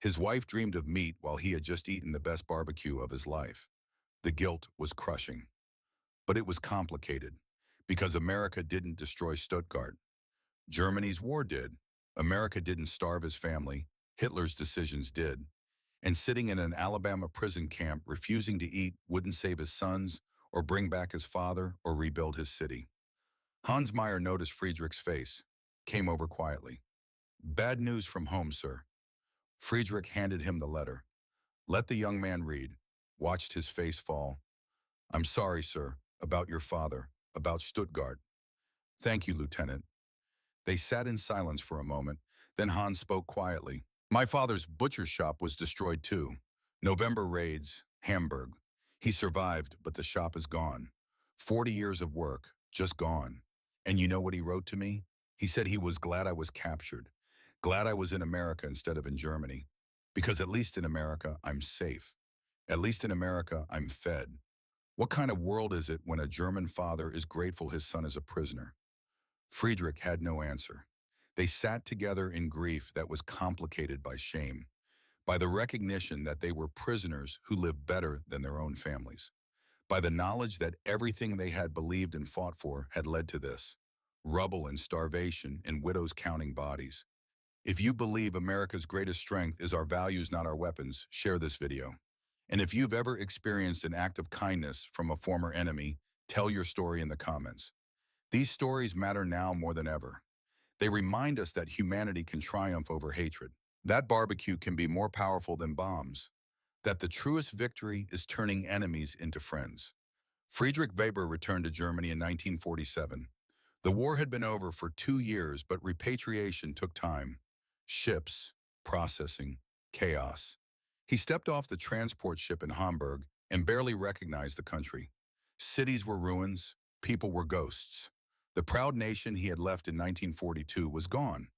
His wife dreamed of meat while he had just eaten the best barbecue of his life. The guilt was crushing. But it was complicated, because America didn't destroy Stuttgart. Germany's war did. America didn't starve his family. Hitler's decisions did. And sitting in an Alabama prison camp refusing to eat wouldn't save his sons, or bring back his father, or rebuild his city. Hans Meyer noticed Friedrich's face, came over quietly. "Bad news from home, sir." Friedrich handed him the letter. Let the young man read, watched his face fall. "I'm sorry, sir, about your father, about Stuttgart." "Thank you, Lieutenant." They sat in silence for a moment, then Hans spoke quietly. "My father's butcher shop was destroyed too. November raids, Hamburg. He survived, but the shop is gone. 40 years of work, just gone. And you know what he wrote to me? He said he was glad I was captured, glad I was in America instead of in Germany. Because at least in America, I'm safe. At least in America, I'm fed. What kind of world is it when a German father is grateful his son is a prisoner?" Friedrich had no answer. They sat together in grief that was complicated by shame, by the recognition that they were prisoners who lived better than their own families, by the knowledge that everything they had believed and fought for had led to this: rubble and starvation and widows counting bodies. If you believe America's greatest strength is our values, not our weapons, share this video. And if you've ever experienced an act of kindness from a former enemy, tell your story in the comments. These stories matter now more than ever. They remind us that humanity can triumph over hatred, that barbecue can be more powerful than bombs, that the truest victory is turning enemies into friends. Friedrich Weber returned to Germany in 1947. The war had been over for 2 years, but repatriation took time. Ships, processing, chaos. He stepped off the transport ship in Hamburg and barely recognized the country. Cities were ruins, people were ghosts. The proud nation he had left in 1942 was gone.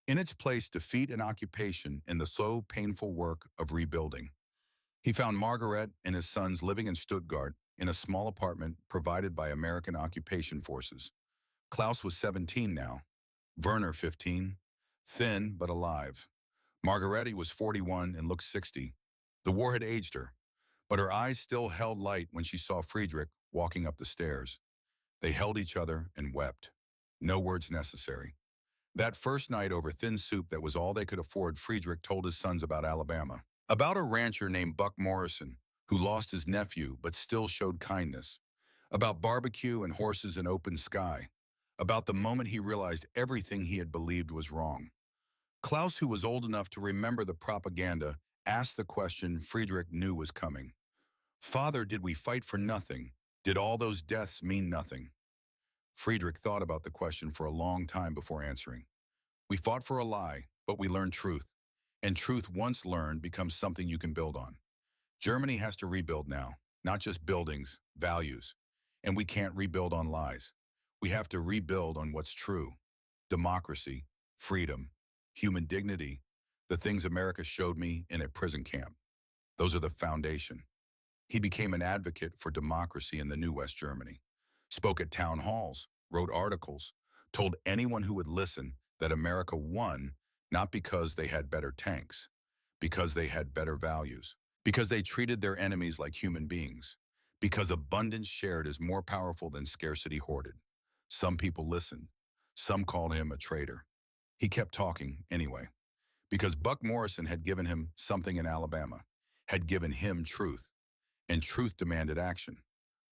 In its place, defeat and occupation in the slow, painful work of rebuilding. He found Margaret and his sons living in Stuttgart in a small apartment provided by American occupation forces. Klaus was 17 now, Werner 15, thin but alive. Margarete was 41 and looked 60. The war had aged her, but her eyes still held light when she saw Friedrich walking up the stairs. They held each other and wept. No words necessary. That first night over thin soup that was all they could afford, Friedrich told his sons about Alabama. About a rancher named Buck Morrison, who lost his nephew but still showed kindness. About barbecue and horses and open sky. About the moment he realized everything he had believed was wrong. Klaus, who was old enough to remember the propaganda, asked the question Friedrich knew was coming. Father, did we fight for nothing? Did all those deaths mean nothing? Friedrich thought about the question for a long time before answering. We fought for a lie, but we learned truth. And truth once learned becomes something you can build on. Germany has to rebuild now, not just buildings, values. And we can't rebuild on lies. We have to rebuild on what's true. Democracy, freedom, human dignity, the things America showed me in a prison camp. Those are the foundation. He became an advocate for democracy in the new West Germany, spoke at town halls, wrote articles, told anyone who would listen that America won not because they had better tanks, because they had better values, because they treated their enemies like human beings, because abundance shared is more powerful than scarcity hoarded. Some people listened. Some called him a traitor. He kept talking anyway, because Buck Morrison had given him something in Alabama, had given him truth, and truth demanded action.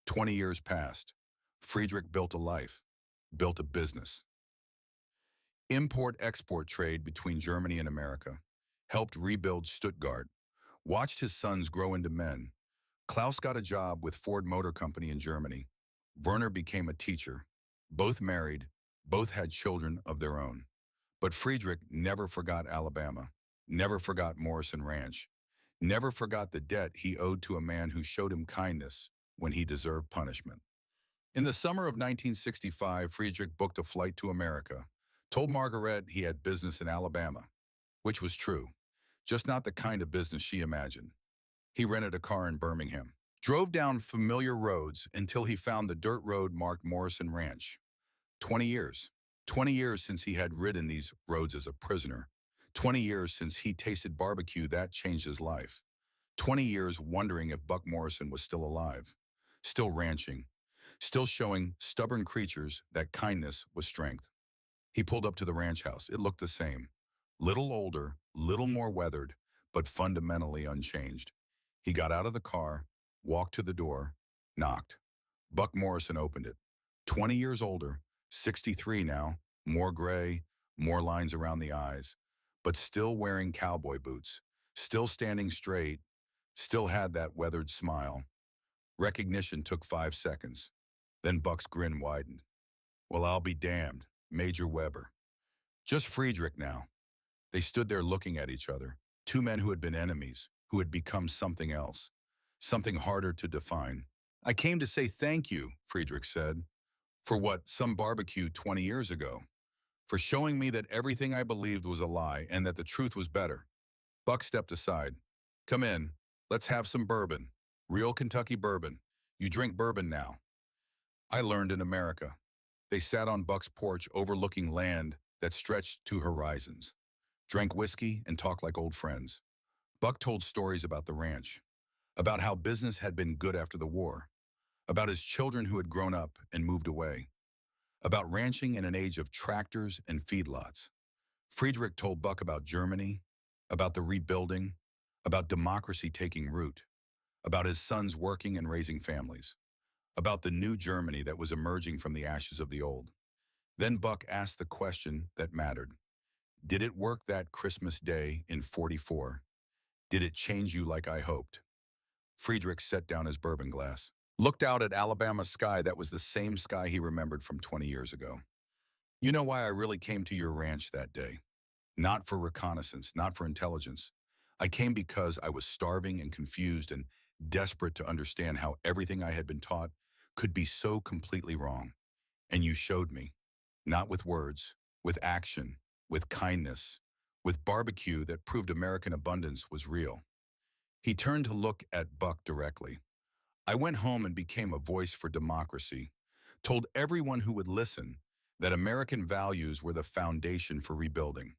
20 years passed. Friedrich built a life, built a business. Import-export trade between Germany and America, helped rebuild Stuttgart, watched his sons grow into men. Klaus got a job with Ford Motor Company in Germany. Werner became a teacher. Both married, both had children of their own. But Friedrich never forgot Alabama, never forgot Morrison Ranch, never forgot the debt he owed to a man who showed him kindness when he deserved punishment. In the summer of 1965, Friedrich booked a flight to America, told Margaret he had business in Alabama, which was true, just not the kind of business she imagined. He rented a car in Birmingham, drove down familiar roads until he found the dirt road marked Morrison Ranch. 20 years. 20 years since he had ridden these roads as a prisoner. 20 years since he tasted barbecue that changed his life. 20 years wondering if Buck Morrison was still alive, still ranching, still showing stubborn creatures that kindness was strength. He pulled up to the ranch house. It looked the same. Little older, little more weathered, but fundamentally unchanged. He got out of the car, walked to the door, knocked. Buck Morrison opened it. 20 years older, 63 now, more gray, more lines around the eyes, but still wearing cowboy boots, still standing straight, still had that weathered smile. Recognition took 5 seconds. Then Buck's grin widened. Well, I'll be damned, Major Weber. Just Friedrich now. They stood there looking at each other, two men who had been enemies, who had become something else, something harder to define. I came to say thank you, Friedrich said. For what? Some barbecue 20 years ago. For showing me that everything I believed was a lie and that the truth was better. Buck stepped aside. Come in. Let's have some bourbon. Real Kentucky bourbon. You drink bourbon now. I learned in America. They sat on Buck's porch overlooking land that stretched to horizons, drank whiskey and talked like old friends. Buck told stories about the ranch, about how business had been good after the war, about his children who had grown up and moved away, about ranching in an age of tractors and feedlots. Friedrich told Buck about Germany, about the rebuilding, about democracy taking root, about his sons working and raising families, about the new Germany that was emerging from the ashes of the old. Then Buck asked the question that mattered. Did it work that Christmas day in 44? Did it change you like I hoped? Friedrich set down his bourbon glass, looked out at Alabama's sky that was the same sky he remembered from 20 years ago. You know why I really came to your ranch that day? Not for reconnaissance, not for intelligence. I came because I was starving and confused and desperate to understand how everything I had been taught could be so completely wrong. And you showed me, not with words, with action, with kindness, with barbecue that proved American abundance was real. He turned to look at Buck directly. I went home and became a voice for democracy, told everyone who would listen that American values were the foundation for rebuilding.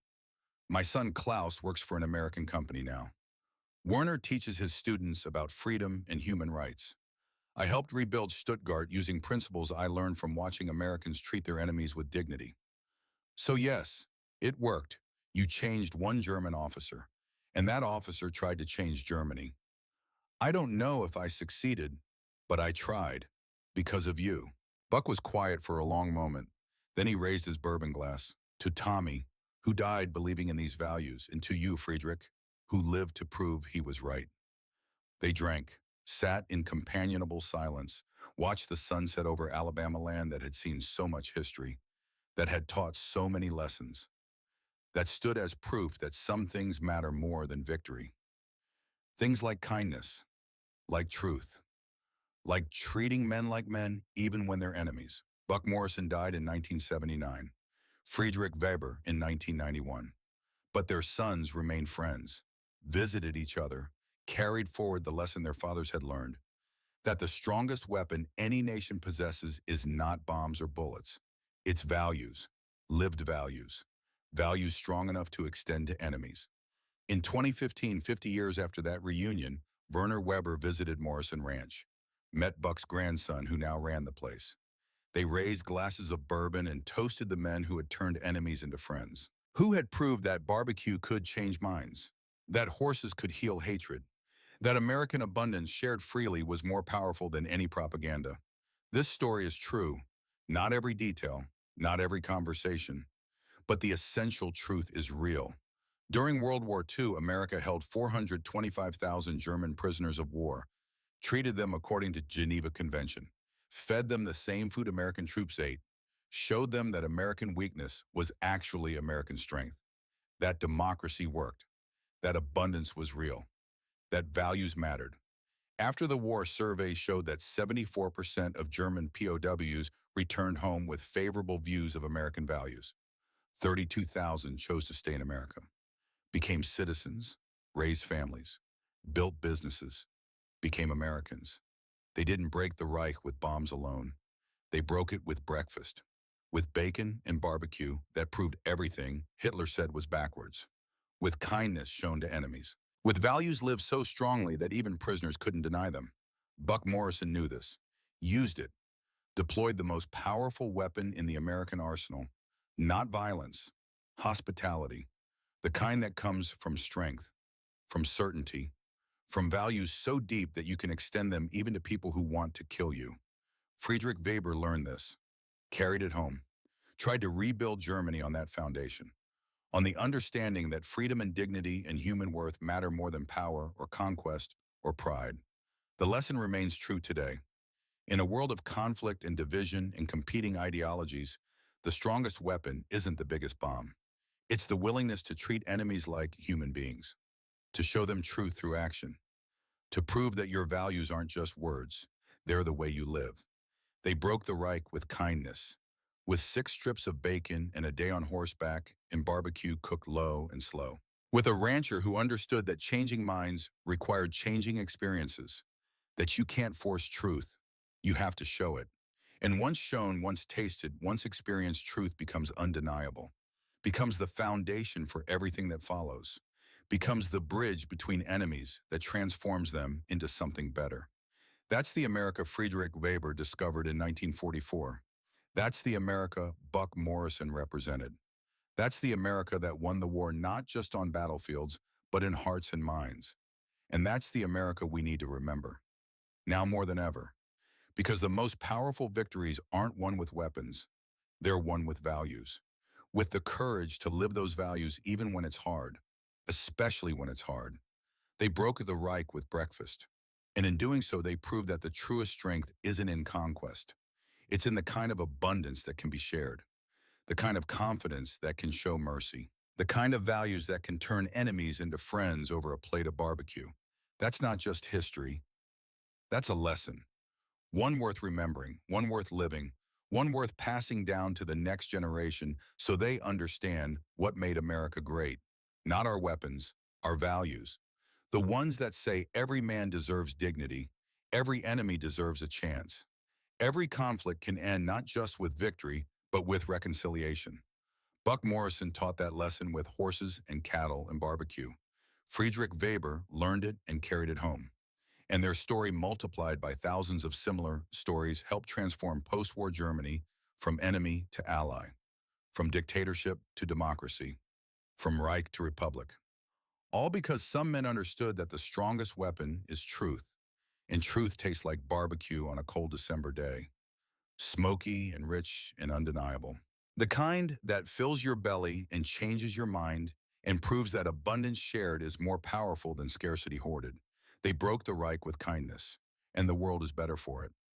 My son Klaus works for an American company now. Werner teaches his students about freedom and human rights. I helped rebuild Stuttgart using principles I learned from watching Americans treat their enemies with dignity. So yes, it worked. You changed one German officer, and that officer tried to change Germany. I don't know if I succeeded, but I tried. Because of you. Buck was quiet for a long moment. Then he raised his bourbon glass. To Tommy, who died believing in these values, and to you, Friedrich, who lived to prove he was right. They drank, sat in companionable silence, watched the sun set over Alabama land that had seen so much history, that had taught so many lessons, that stood as proof that some things matter more than victory. Things like kindness, like truth, like treating men like men even when they're enemies. Buck Morrison died in 1979, Friedrich Weber in 1991. But their sons remained friends, visited each other, carried forward the lesson their fathers had learned, that the strongest weapon any nation possesses is not bombs or bullets. It's values, lived values, values strong enough to extend to enemies. In 2015, 50 years after that reunion, Werner Weber visited Morrison Ranch, met Buck's grandson who now ran the place. They raised glasses of bourbon and toasted the men who had turned enemies into friends, who had proved that barbecue could change minds, that horses could heal hatred, that American abundance shared freely was more powerful than any propaganda. This story is true. Not every detail, not every conversation, but the essential truth is real. During World War II, America held 425,000 German prisoners of war, treated them according to Geneva Convention, fed them the same food American troops ate, showed them that American weakness was actually American strength, that democracy worked, that abundance was real, that values mattered. After the war, surveys showed that 74% of German POWs returned home with favorable views of American values. 32,000 chose to stay in America, became citizens, raised families, built businesses, became Americans. They didn't break the Reich with bombs alone. They broke it with breakfast, with bacon and barbecue that proved everything Hitler said was backwards, with kindness shown to enemies, with values lived so strongly that even prisoners couldn't deny them. Buck Morrison knew this, used it, deployed the most powerful weapon in the American arsenal, not violence, hospitality, the kind that comes from strength, from certainty, from values so deep that you can extend them even to people who want to kill you. Friedrich Weber learned this, carried it home, tried to rebuild Germany on that foundation, on the understanding that freedom and dignity and human worth matter more than power or conquest or pride. The lesson remains true today. In a world of conflict and division and competing ideologies, the strongest weapon isn't the biggest bomb. It's the willingness to treat enemies like human beings, to show them truth through action, to prove that your values aren't just words, they're the way you live. They broke the Reich with kindness, with 6 strips of bacon and a day on horseback and barbecue cooked low and slow. With a rancher who understood that changing minds required changing experiences, that you can't force truth, you have to show it. And once shown, once tasted, once experienced, truth becomes undeniable, becomes the foundation for everything that follows, becomes the bridge between enemies that transforms them into something better. That's the America Friedrich Weber discovered in 1944. That's the America Buck Morrison represented. That's the America that won the war not just on battlefields, but in hearts and minds. And that's the America we need to remember, now more than ever. Because the most powerful victories aren't won with weapons, they're won with values. With the courage to live those values even when it's hard, especially when it's hard. They broke the Reich with breakfast. And in doing so, they proved that the truest strength isn't in conquest. It's in the kind of abundance that can be shared, the kind of confidence that can show mercy, the kind of values that can turn enemies into friends over a plate of barbecue. That's not just history, that's a lesson. One worth remembering, one worth living, one worth passing down to the next generation so they understand what made America great. Not our weapons, our values. The ones that say every man deserves dignity, every enemy deserves a chance. Every conflict can end not just with victory, but with reconciliation. Buck Morrison taught that lesson with horses and cattle and barbecue. Friedrich Weber learned it and carried it home. And their story, multiplied by thousands of similar stories, helped transform post-war Germany from enemy to ally, from dictatorship to democracy, from Reich to republic. All because some men understood that the strongest weapon is truth, and truth tastes like barbecue on a cold December day, smoky and rich and undeniable. The kind that fills your belly and changes your mind and proves that abundance shared is more powerful than scarcity hoarded. They broke the Reich with kindness, and the world is better for it.